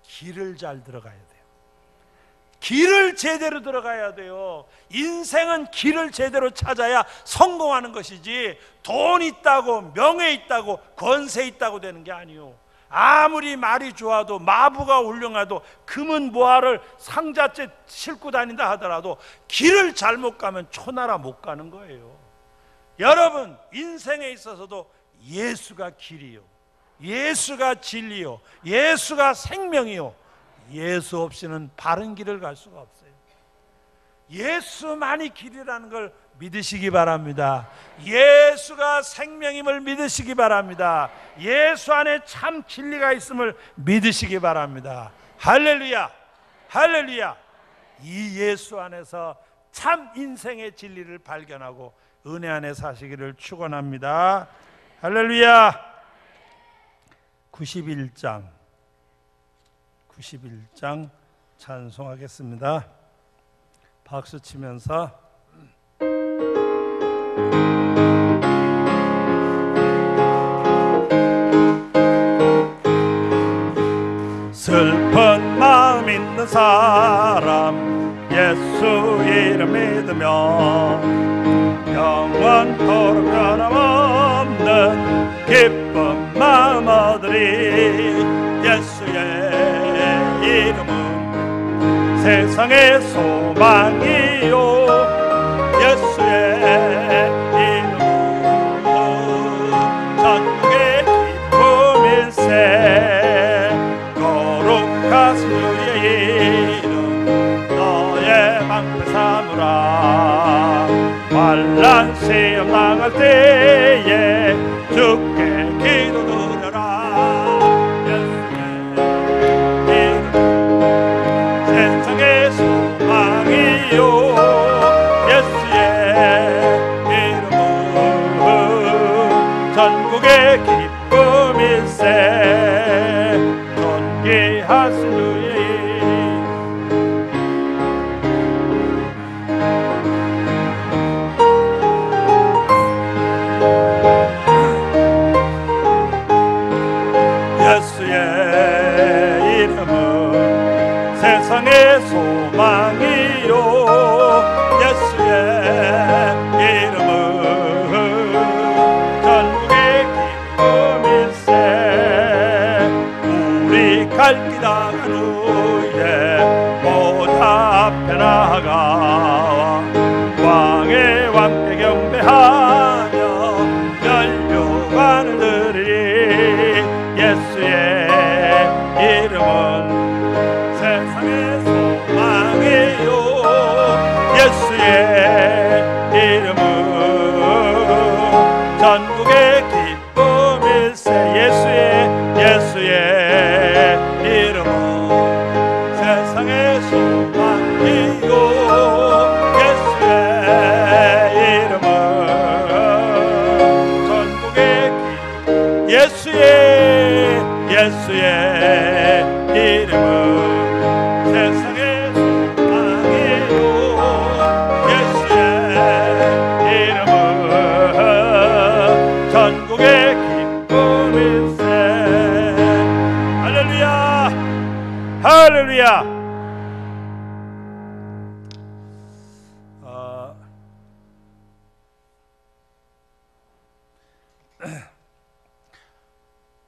길을 잘 들어가야 돼요. 길을 제대로 들어가야 돼요. 인생은 길을 제대로 찾아야 성공하는 것이지, 돈 있다고 명예 있다고 권세 있다고 되는 게 아니요. 아무리 말이 좋아도 마부가 훌륭하도 금은 보화를 상자째 싣고 다닌다 하더라도 길을 잘못 가면 초나라 못 가는 거예요. 여러분, 인생에 있어서도 예수가 길이요, 예수가 진리요, 예수가 생명이요, 예수 없이는 바른 길을 갈 수가 없어요. 예수만이 길이라는 걸 믿으시기 바랍니다. 예수가 생명임을 믿으시기 바랍니다. 예수 안에 참 진리가 있음을 믿으시기 바랍니다. 할렐루야, 할렐루야. 이 예수 안에서 참 인생의 진리를 발견하고 은혜 안에 사시기를 축원합니다. 할렐루야. 91장 찬송하겠습니다. 박수 치면서. 슬픈 마음 있는 사람 예수 이름 믿으며 영원토록 변함없는 기쁜 마음 얻으리. 예수의 이름은 세상의 소망이요, 예수의 이름은 전국의 기쁨일세. 거룩하신 주의 이름 너의 방패 삼으라. 환난 시험 당할 때에 주께 기도드려라. 예수의 이름은 전국의 기쁨일세. 존귀하신 주의 예수의 이름은 세상의 소망이요, 예수의 이름은 전국의 기쁨일세. 우리 갈 길 나간 후에 보좌 앞에 나아가 왕의 왕께 경배하며 면류관을 드리리. 예수의 이름은 세상의 소망이요, 예수의 이름은 전국의 기쁨일세. 예수의 이름은 세상의 소망이고 예수의 이름은 전국의 예수의 이름은 세상의 소망이고 예수의 이름은 전국의 기쁨일세. 할렐루야 할렐루야.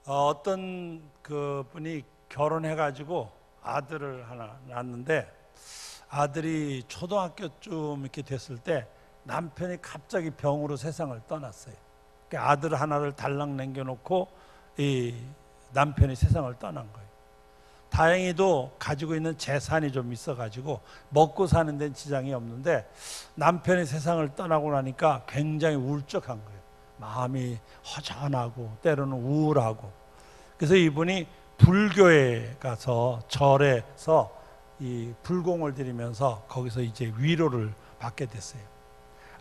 어떤 그 분이 결혼해가지고 아들을 하나 낳았는데 아들이 초등학교쯤 이렇게 됐을 때 남편이 갑자기 병으로 세상을 떠났어요. 그러니까 아들 하나를 달랑 남겨놓고 이 남편이 세상을 떠난 거예요. 다행히도 가지고 있는 재산이 좀 있어가지고 먹고 사는 데는 지장이 없는데 남편이 세상을 떠나고 나니까 굉장히 울적한 거예요. 마음이 허전하고 때로는 우울하고. 그래서 이분이 불교에 가서 절에서 이 불공을 드리면서 거기서 이제 위로를 받게 됐어요.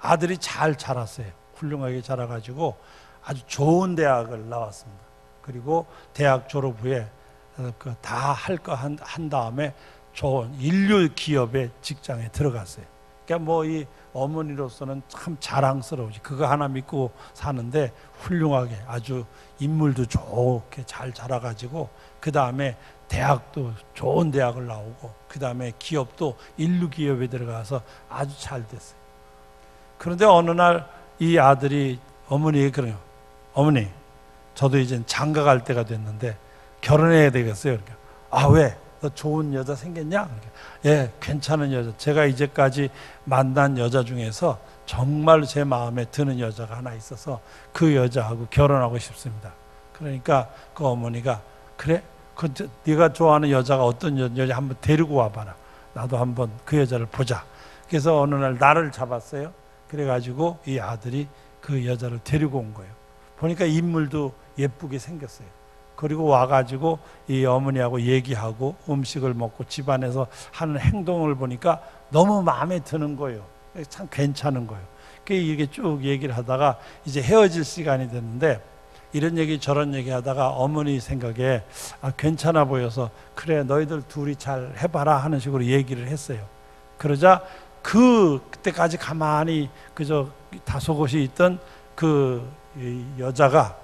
아들이 잘 자랐어요. 훌륭하게 자라가지고 아주 좋은 대학을 나왔습니다. 그리고 대학 졸업 후에 다 할 거 한 다음에 좋은 인류 기업의 직장에 들어갔어요. 그러니까 뭐 이 어머니로서는 참 자랑스러우지. 그거 하나 믿고 사는데 훌륭하게 아주 인물도 좋게 잘 자라가지고 그 다음에 대학도 좋은 대학을 나오고 그 다음에 기업도 인류 기업에 들어가서 아주 잘 됐어요. 그런데 어느 날 이 아들이 어머니에게 그래요. 어머니, 저도 이제 장가 갈 때가 됐는데 결혼해야 되겠어요. 그러니까 아, 왜? 너 좋은 여자 생겼냐? 그러니까, 예, 괜찮은 여자. 제가 이제까지 만난 여자 중에서 정말 제 마음에 드는 여자가 하나 있어서 그 여자하고 결혼하고 싶습니다. 그러니까 그 어머니가 그래? 네가 좋아하는 여자가 어떤 여자 한번 데리고 와봐라. 나도 한번 그 여자를 보자. 그래서 어느 날 날을 잡았어요. 그래가지고 이 아들이 그 여자를 데리고 온 거예요. 보니까 인물도 예쁘게 생겼어요. 그리고 와가지고 이 어머니하고 얘기하고 음식을 먹고 집안에서 하는 행동을 보니까 너무 마음에 드는 거예요. 참 괜찮은 거예요. 이게 쭉 얘기를 하다가 이제 헤어질 시간이 됐는데 이런 얘기 저런 얘기 하다가 어머니 생각에 괜찮아 보여서 그래 너희들 둘이 잘 해봐라 하는 식으로 얘기를 했어요. 그러자 그때까지 가만히 그저 다소곳이 있던 그 여자가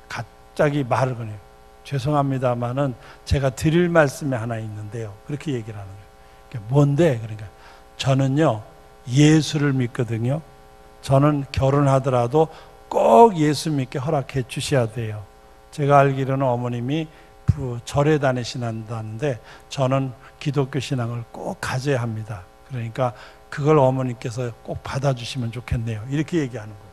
갑자기 말을 거네요. 죄송합니다마는 제가 드릴 말씀이 하나 있는데요. 그렇게 얘기를 하는 거예요. 뭔데? 그러니까 저는요 예수를 믿거든요. 저는 결혼하더라도 꼭 예수 믿게 허락해 주셔야 돼요. 제가 알기로는 어머님이 절에 다니신다는데 저는 기독교 신앙을 꼭 가져야 합니다. 그러니까 그걸 어머니께서 꼭 받아주시면 좋겠네요. 이렇게 얘기하는 거예요.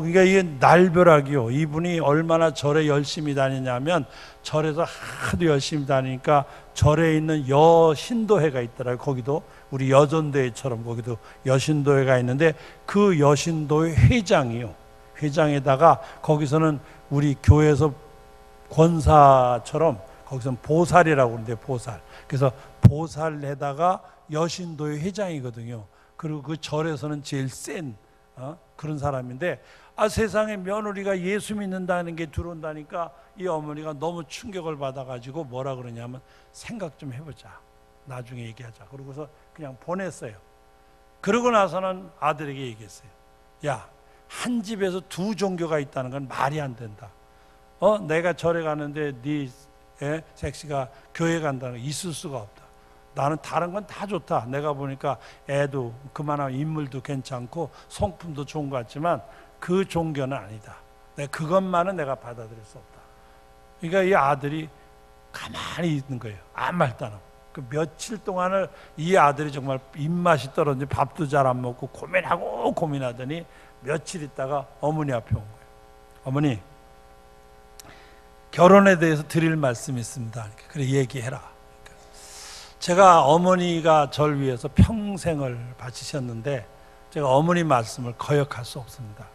그러니까 이게 날벼락이요. 이분이 얼마나 절에 열심히 다니냐면 절에서 하도 열심히 다니니까 절에 있는 여신도회가 있더라고요. 거기도 우리 여전도회처럼 거기도 여신도회가 있는데 그 여신도회 회장이요. 회장에다가 거기서는 우리 교회에서 권사처럼 거기서는 보살이라고 그러는데 보살. 그래서 보살에다가 여신도회 회장이거든요. 그리고 그 절에서는 제일 센 그런 사람인데 세상에 며느리가 예수 믿는다는 게 들어온다니까 이 어머니가 너무 충격을 받아가지고 뭐라 그러냐면 생각 좀 해보자. 나중에 얘기하자. 그러고서 그냥 보냈어요. 그러고 나서는 아들에게 얘기했어요. 야, 한 집에서 두 종교가 있다는 건 말이 안 된다. 내가 절에 가는데 네 섹시가 교회 간다는 거 있을 수가 없다. 나는 다른 건 다 좋다. 내가 보니까 애도 그만한 인물도 괜찮고 성품도 좋은 것 같지만 그 종교는 아니다. 그것만은 내가 받아들일 수 없다. 그러니까 이 아들이 가만히 있는 거예요. 아무 말도 안 하고. 그 며칠 동안을 이 아들이 정말 입맛이 떨어지는데 밥도 잘 안 먹고 고민하더니 며칠 있다가 어머니 앞에 온 거예요. 어머니, 결혼에 대해서 드릴 말씀이 있습니다. 그래 얘기해라. 제가 어머니가 절 위해서 평생을 바치셨는데 제가 어머니 말씀을 거역할 수 없습니다.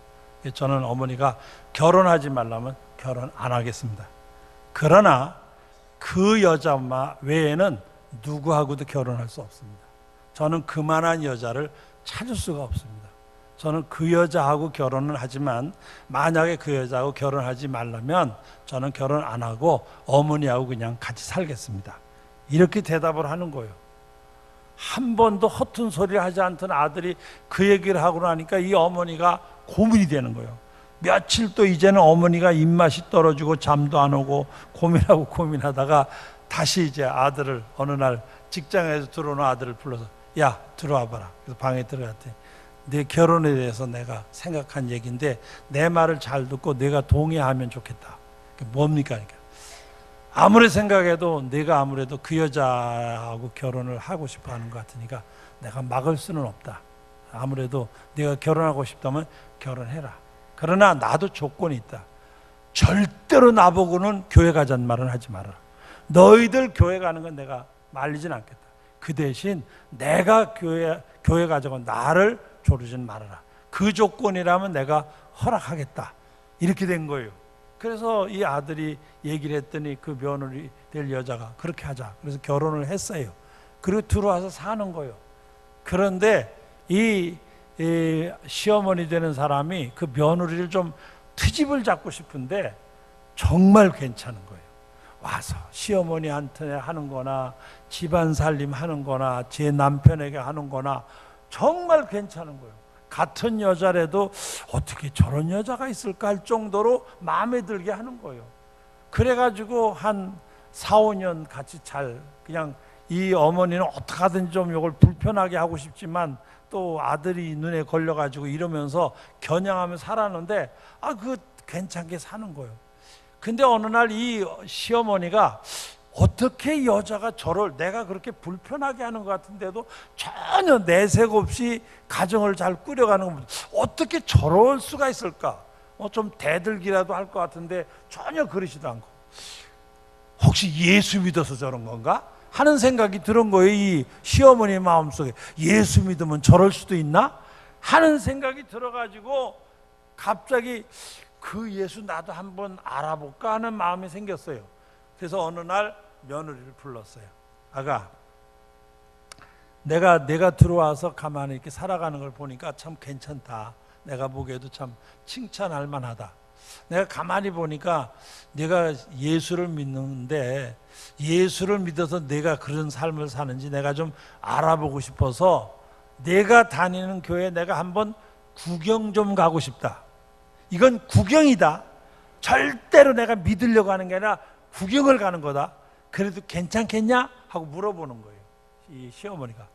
저는 어머니가 결혼하지 말라면 결혼 안 하겠습니다. 그러나 그 여자 외에는 누구하고도 결혼할 수 없습니다. 저는 그만한 여자를 찾을 수가 없습니다. 저는 그 여자하고 결혼을 하지만 만약에 그 여자하고 결혼하지 말라면 저는 결혼 안 하고 어머니하고 그냥 같이 살겠습니다. 이렇게 대답을 하는 거예요. 한 번도 허튼 소리를 하지 않던 아들이 그 얘기를 하고 나니까 이 어머니가 고민이 되는 거예요. 며칠 또 이제는 어머니가 입맛이 떨어지고 잠도 안 오고 고민하다가 다시 이제 아들을 어느 날 직장에서 들어오는 아들을 불러서 야 들어와 봐라. 그래서 방에 들어갔더니 내 결혼에 대해서 내가 생각한 얘기인데 내 말을 잘 듣고 내가 동의하면 좋겠다. 뭡니까? 그러니까 아무리 생각해도 내가 아무래도 그 여자하고 결혼을 하고 싶어 하는 것 같으니까 내가 막을 수는 없다. 아무래도 내가 결혼하고 싶다면 결혼해라. 그러나 나도 조건이 있다. 절대로 나보고는 교회 가자는 말은 하지 마라. 너희들 교회 가는 건 내가 말리진 않겠다. 그 대신 내가 교회 가자고 나를 조르진 말아라. 그 조건이라면 내가 허락하겠다. 이렇게 된 거예요. 그래서 이 아들이 얘기를 했더니 그 며느리 될 여자가 그렇게 하자. 그래서 결혼을 했어요. 그리고 들어와서 사는 거예요. 그런데 이 시어머니 되는 사람이 그 며느리를 좀 트집을 잡고 싶은데 정말 괜찮은 거예요. 와서 시어머니한테 하는 거나 집안 살림 하는 거나 제 남편에게 하는 거나 정말 괜찮은 거예요. 같은 여자라도 어떻게 저런 여자가 있을까 할 정도로 마음에 들게 하는 거예요. 그래가지고 한 4, 5년 같이 그냥 이 어머니는 어떻게 하든지 좀 이걸 불편하게 하고 싶지만 또 아들이 눈에 걸려가지고 이러면서 겨냥하며 살았는데 그 괜찮게 사는 거예요. 근데 어느 날 이 시어머니가 어떻게 여자가 저를 내가 그렇게 불편하게 하는 것 같은데도 전혀 내색 없이 가정을 잘 꾸려가는 겁니다. 어떻게 저럴 수가 있을까? 좀 대들기라도 할 것 같은데 전혀 그러지도 않고 혹시 예수 믿어서 저런 건가? 하는 생각이 들은 거예요. 이 시어머니의 마음속에 예수 믿으면 저럴 수도 있나? 하는 생각이 들어가지고 갑자기 그 예수 나도 한번 알아볼까 하는 마음이 생겼어요. 그래서 어느 날 며느리를 불렀어요. 아가, 내가 들어와서 가만히 이렇게 살아가는 걸 보니까 참 괜찮다. 내가 보기에도 참 칭찬할 만하다. 내가 가만히 보니까 내가 예수를 믿는데 예수를 믿어서 내가 그런 삶을 사는지 내가 좀 알아보고 싶어서 내가 다니는 교회에 내가 한번 구경 좀 가고 싶다. 이건 구경이다. 절대로 내가 믿으려고 하는 게 아니라 구경을 가는 거다. 그래도 괜찮겠냐? 하고 물어보는 거예요. 이 시어머니가.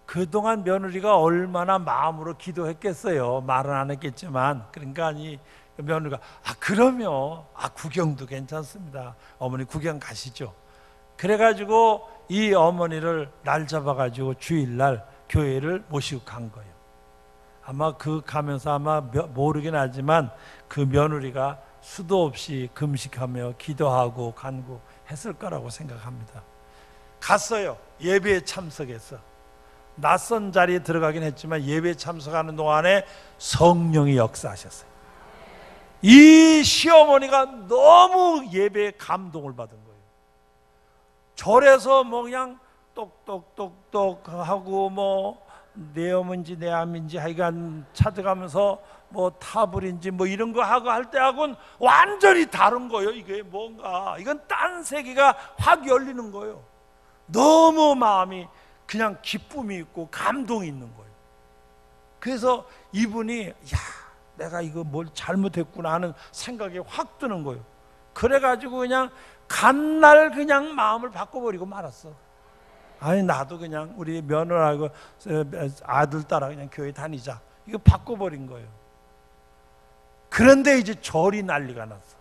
그동안 며느리가 얼마나 마음으로 기도했겠어요. 말은 안 했겠지만. 그러니까 이 며느리가 그러면 구경도 괜찮습니다. 어머니 구경 가시죠. 그래가지고 이 어머니를 날 잡아가지고 주일날 교회를 모시고 간 거예요. 아마 가면서 아마 모르긴 하지만 그 며느리가 수도 없이 금식하며 기도하고 간구했을 거라고 생각합니다. 갔어요. 예배에 참석했어. 낯선 자리에 들어가긴 했지만 예배에 참석하는 동안에 성령이 역사하셨어요. 이 시어머니가 너무 예배에 감동을 받은 거예요. 절에서 그냥 똑똑똑똑 하고 내 어머니인지 내 암인지 하여간 찾아가면서 타불인지 이런 거 하고 할 때하고는 완전히 다른 거예요. 이게 뭔가 이건 딴 세계가 확 열리는 거예요. 너무 마음이 그냥 기쁨이 있고 감동이 있는 거예요. 그래서 이분이 내가 이거 뭘 잘못했구나 하는 생각이 확 드는 거예요. 그래가지고 그냥 간날 그냥 마음을 바꿔버리고 말았어. 나도 그냥 우리 며느라고 아들 따라 그냥 교회 다니자. 이거 바꿔버린 거예요. 그런데 이제 절이 난리가 났어.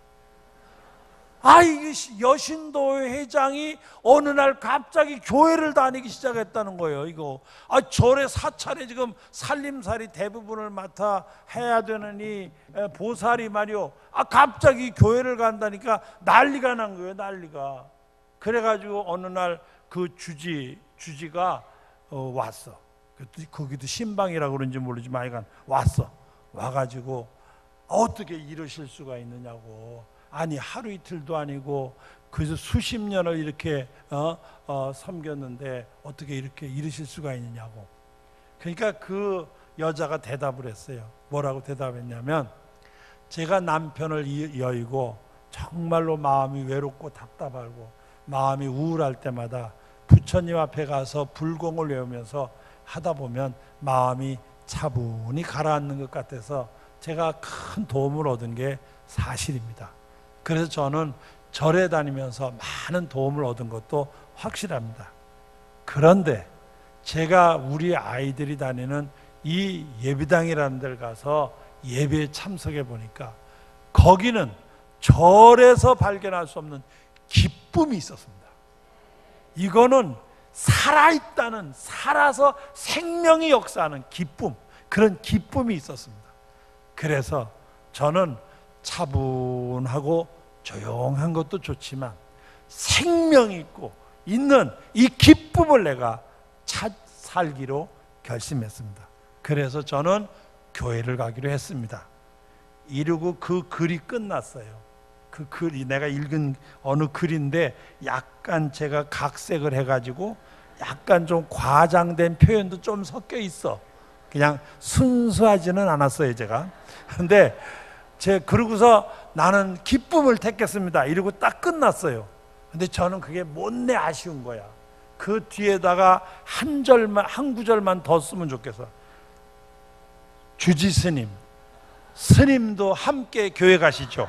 이게 여신도회 회장이 어느 날 갑자기 교회를 다니기 시작했다는 거예요. 이거 절의 사찰에 지금 살림살이 대부분을 맡아 해야 되느니 보살이 말이요. 갑자기 교회를 간다니까 난리가 난 거예요. 난리가. 그래가지고 어느 날 그 주지가 왔어. 거기도 신방이라고 그런지 모르지만 하여간 왔어. 와가지고 어떻게 이러실 수가 있느냐고. 하루 이틀도 아니고 그래서 수십 년을 이렇게 섬겼는데 어떻게 이렇게 이러실 수가 있느냐고. 그러니까 그 여자가 대답을 했어요. 뭐라고 대답했냐면, 제가 남편을 여의고 정말로 마음이 외롭고 답답하고 마음이 우울할 때마다 부처님 앞에 가서 불공을 외우면서 하다 보면 마음이 차분히 가라앉는 것 같아서 제가 큰 도움을 얻은 게 사실입니다. 그래서 저는 절에 다니면서 많은 도움을 얻은 것도 확실합니다. 그런데 제가 우리 아이들이 다니는 이 예배당이라는 데를 가서 예배에 참석해 보니까 거기는 절에서 발견할 수 없는 기쁨이 있었습니다. 이거는 살아있다는, 살아서 생명이 역사하는 기쁨, 그런 기쁨이 있었습니다. 그래서 저는 차분하고 조용한 것도 좋지만 생명이 있고 있는 이 기쁨을 내가 살기로 결심했습니다. 그래서 저는 교회를 가기로 했습니다. 이러고 그 글이 끝났어요. 그 글이 내가 읽은 어느 글인데 약간 제가 각색을 해가지고 약간 좀 과장된 표현도 좀 섞여 있어. 그냥 순수하지는 않았어요, 제가. 근데 그러고서 나는 기쁨을 택했습니다. 이러고 딱 끝났어요. 근데 저는 그게 못내 아쉬운 거야. 그 뒤에다가 한 구절만 더 쓰면 좋겠어. 주지 스님도 함께 교회 가시죠.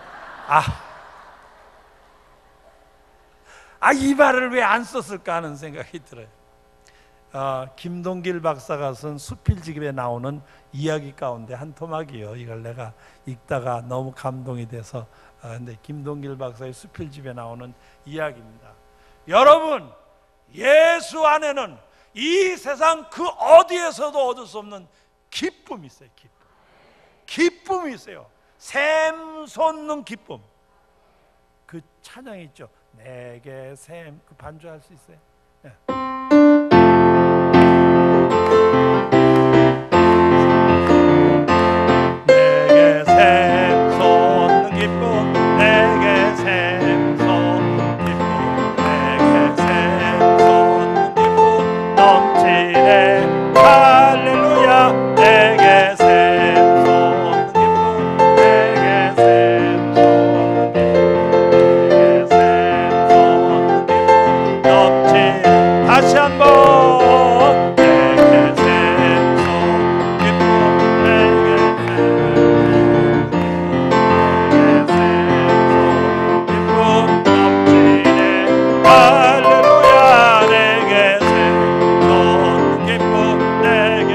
이 말을 왜 안 썼을까 하는 생각이 들어요. 김동길 박사가 쓴 수필집에 나오는 이야기 가운데 한 토막이요. 이걸 내가 읽다가 너무 감동이 돼서 근데 김동길 박사의 수필집에 나오는 이야기입니다. 여러분, 예수 안에는 이 세상 그 어디에서도 얻을 수 없는 기쁨이 있어요. 기쁨이 있어요. 샘솟는 기쁨. 그 찬양이 있죠. 내게 샘, 그 반주할 수 있어요? 네. 내게 샘솟는 기쁨, 내게 샘솟는 기쁨, 내게 샘솟는 기쁨 넘치네. 할렐루야. 내게 샘솟는 기쁨, 내게 샘솟는 기쁨, 내게 샘솟는 기쁨 넘치네. 다시 한번. 내게 샘솟는 기쁨, 내게 샘솟는 기쁨 넘치네. 할렐루야. 내게 샘솟는 기쁨, 내게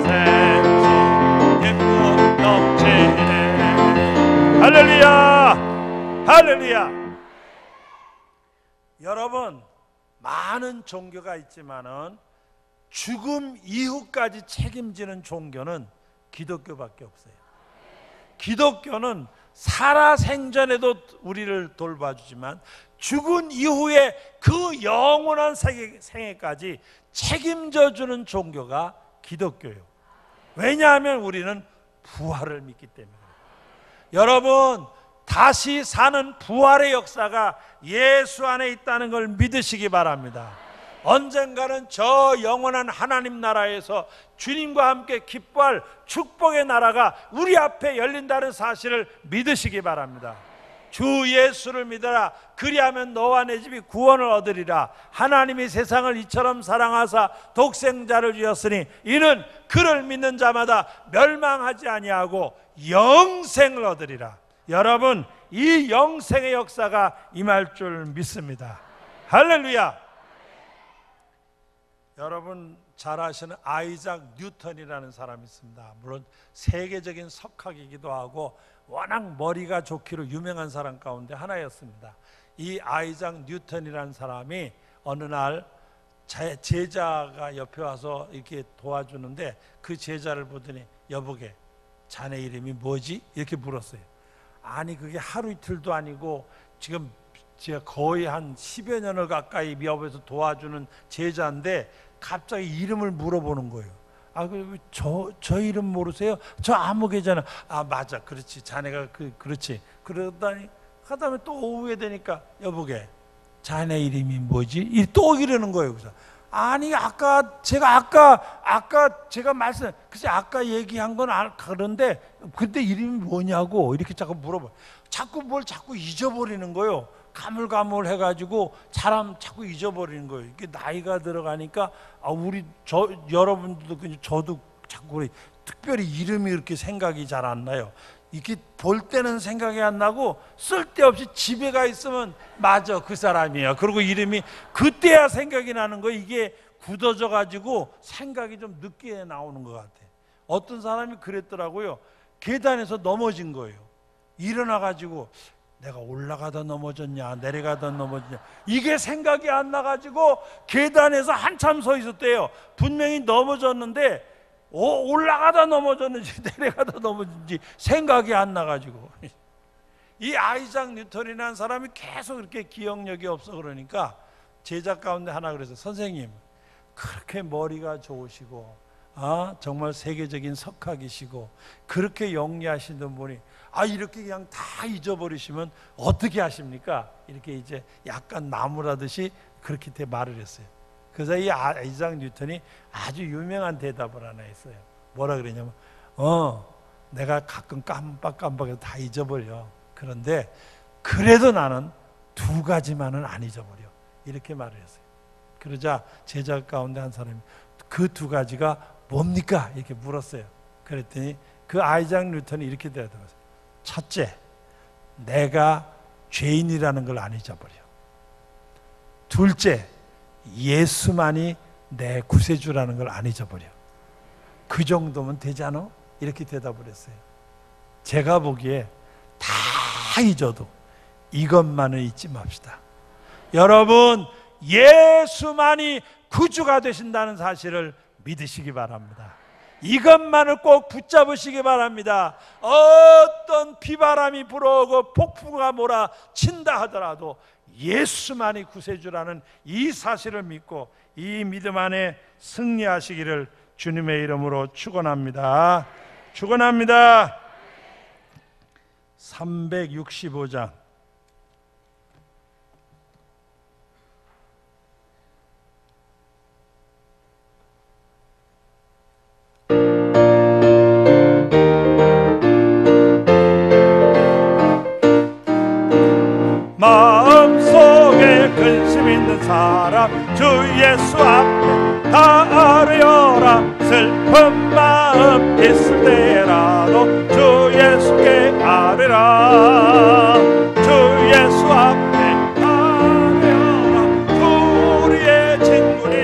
샘솟는 기쁨 넘치네. 할렐루야. 할렐루야. 여러분, 많은 종교가 있지만은 죽음 이후까지 책임지는 종교는 기독교밖에 없어요. 기독교는 살아생전에도 우리를 돌봐주지만 죽은 이후에 그 영원한 생애까지 책임져주는 종교가 기독교예요. 왜냐하면 우리는 부활을 믿기 때문에. 여러분, 다시 사는 부활의 역사가 예수 안에 있다는 걸 믿으시기 바랍니다. 언젠가는 저 영원한 하나님 나라에서 주님과 함께 기뻐할 축복의 나라가 우리 앞에 열린다는 사실을 믿으시기 바랍니다. 주 예수를 믿어라. 그리하면 너와 내 집이 구원을 얻으리라. 하나님이 세상을 이처럼 사랑하사 독생자를 주셨으니 이는 그를 믿는 자마다 멸망하지 아니하고 영생을 얻으리라. 여러분, 이 영생의 역사가 임할 줄 믿습니다. 할렐루야. 여러분 잘 아시는 아이작 뉴턴이라는 사람이 있습니다. 물론 세계적인 석학이기도 하고 워낙 머리가 좋기로 유명한 사람 가운데 하나였습니다. 이 아이작 뉴턴이라는 사람이 어느 날 제자가 옆에 와서 이렇게 도와주는데 그 제자를 보더니 여보게 자네 이름이 뭐지? 이렇게 물었어요. 아니 그게 하루 이틀도 아니고 지금 제가 거의 한 10여 년을 가까이 옆에서 도와주는 제자인데 갑자기 이름을 물어보는 거예요. 저 이름 모르세요? 저 아무개잖아. 맞아, 그렇지. 자네가 그렇지. 그러다니 하다음에 또 오후에 되니까 여보게 자네 이름이 뭐지? 또 이러는 거예요. 그래서 아니 제가 말씀 글쎄 아까 얘기한 건 그런데 그때 이름이 뭐냐고 이렇게 자꾸 물어봐. 자꾸 잊어버리는 거예요. 가물가물해가지고 사람 자꾸 잊어버리는 거예요. 이게 나이가 들어가니까 여러분들도 저도 자꾸 특별히 이름이 이렇게 생각이 잘 안 나요. 이렇게 볼 때는 생각이 안 나고 쓸데없이 집에 가 있으면 맞아 그 사람이야. 그리고 이름이 그때야 생각이 나는 거. 이게 굳어져 가지고 생각이 좀 늦게 나오는 것 같아. 어떤 사람이 그랬더라고요. 계단에서 넘어진 거예요. 일어나 가지고 내가 올라가다 넘어졌냐 내려가다 넘어졌냐 이게 생각이 안 나가지고 계단에서 한참 서 있었대요. 분명히 넘어졌는데 올라가다 넘어졌는지 내려가다 넘어졌는지 생각이 안 나가지고 이 아이작 뉴턴이라는 사람이 계속 이렇게 기억력이 없어. 그러니까 제자 가운데 하나 그래서 선생님 그렇게 머리가 좋으시고 정말 세계적인 석학이시고 그렇게 영리하시는 분이 이렇게 그냥 다 잊어버리시면 어떻게 하십니까? 이렇게 이제 약간 나무라듯이 그렇게 말을 했어요. 그래서 이 아이작 뉴턴이 아주 유명한 대답을 하나 했어요. 뭐라 그러냐면 내가 가끔 깜빡해서 다 잊어버려. 그런데 그래도 나는 두 가지만은 안 잊어버려. 이렇게 말을 했어요. 그러자 제자 가운데 한 사람이 그 두 가지가 뭡니까? 이렇게 물었어요. 그랬더니 그 아이작 뉴턴이 이렇게 대답했어요. 첫째, 내가 죄인이라는 걸 안 잊어버려. 둘째, 예수만이 내 구세주라는 걸 안 잊어버려. 그 정도면 되지 않아? 이렇게 대답을 했어요. 제가 보기에 다 잊어도 이것만은 잊지 맙시다. 여러분, 예수만이 구주가 되신다는 사실을 믿으시기 바랍니다. 이것만을 꼭 붙잡으시기 바랍니다. 어떤 비바람이 불어오고 폭풍우가 몰아친다 하더라도 예수만이 구세주라는 이 사실을 믿고 이 믿음 안에 승리하시기를 주님의 이름으로 축원합니다. 축원합니다. 365장 마음속에 근심 있는 사람 주 예수 앞에 다 아뢰어라. 슬픈 마음 있을 때라도 주 예수께 아뢰라. 주 예수 앞에 다 아뢰어라. 우리의 친구니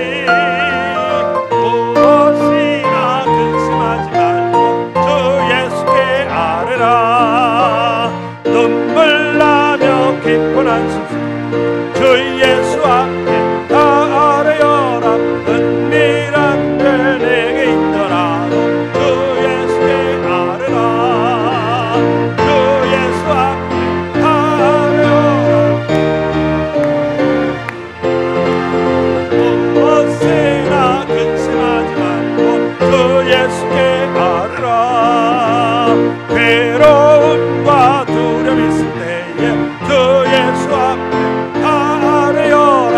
무엇이나 근심하지 말고 주 예수께 아뢰라. 눈물 나며 기쁜 한숨 주 예수 앞에 다 아뢰어라. 은밀한 데 내게 있더라도 주 예수께 아뢰라. 주 예수 앞에 다 아뢰어라. 무엇이나 근심하지 말고 주 예수께 아뢰라. 괴로움과 두려움 있을 때에 주 예수 앞에 다 아뢰어라.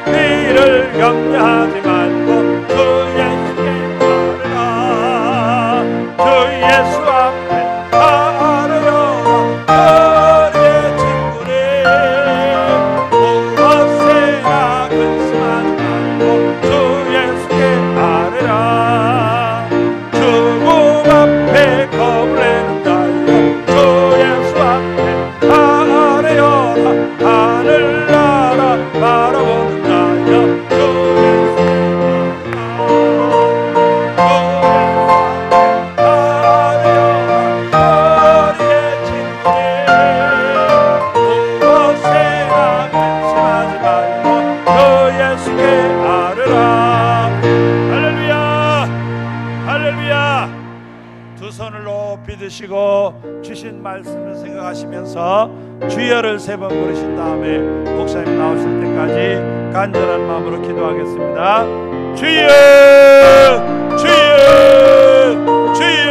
이를 염려하지 말고 주 예수께 아뢰라. 주 예수 앞에 다 아뢰어라. 우리의 친구니 무엇이나 근심하지 말고 주 예수께 아뢰라. 죽음 앞에 겁을 내는 자여 주 예수 앞에 다 아뢰어라. 하늘나라 바라보는 자여 주 예수께 아뢰어라. 우리의 친구니 무엇이나 근심하지 말고 주 예수께 아뢰라. 할렐루야, 할렐루야. 두 손을 높이 드시고 주신 말씀을 생각하시면서 주여를 세 번 부르신 다음에 목사님 나오실 때까지 간절한 마음으로 기도하겠습니다. 주여, 주여, 주여.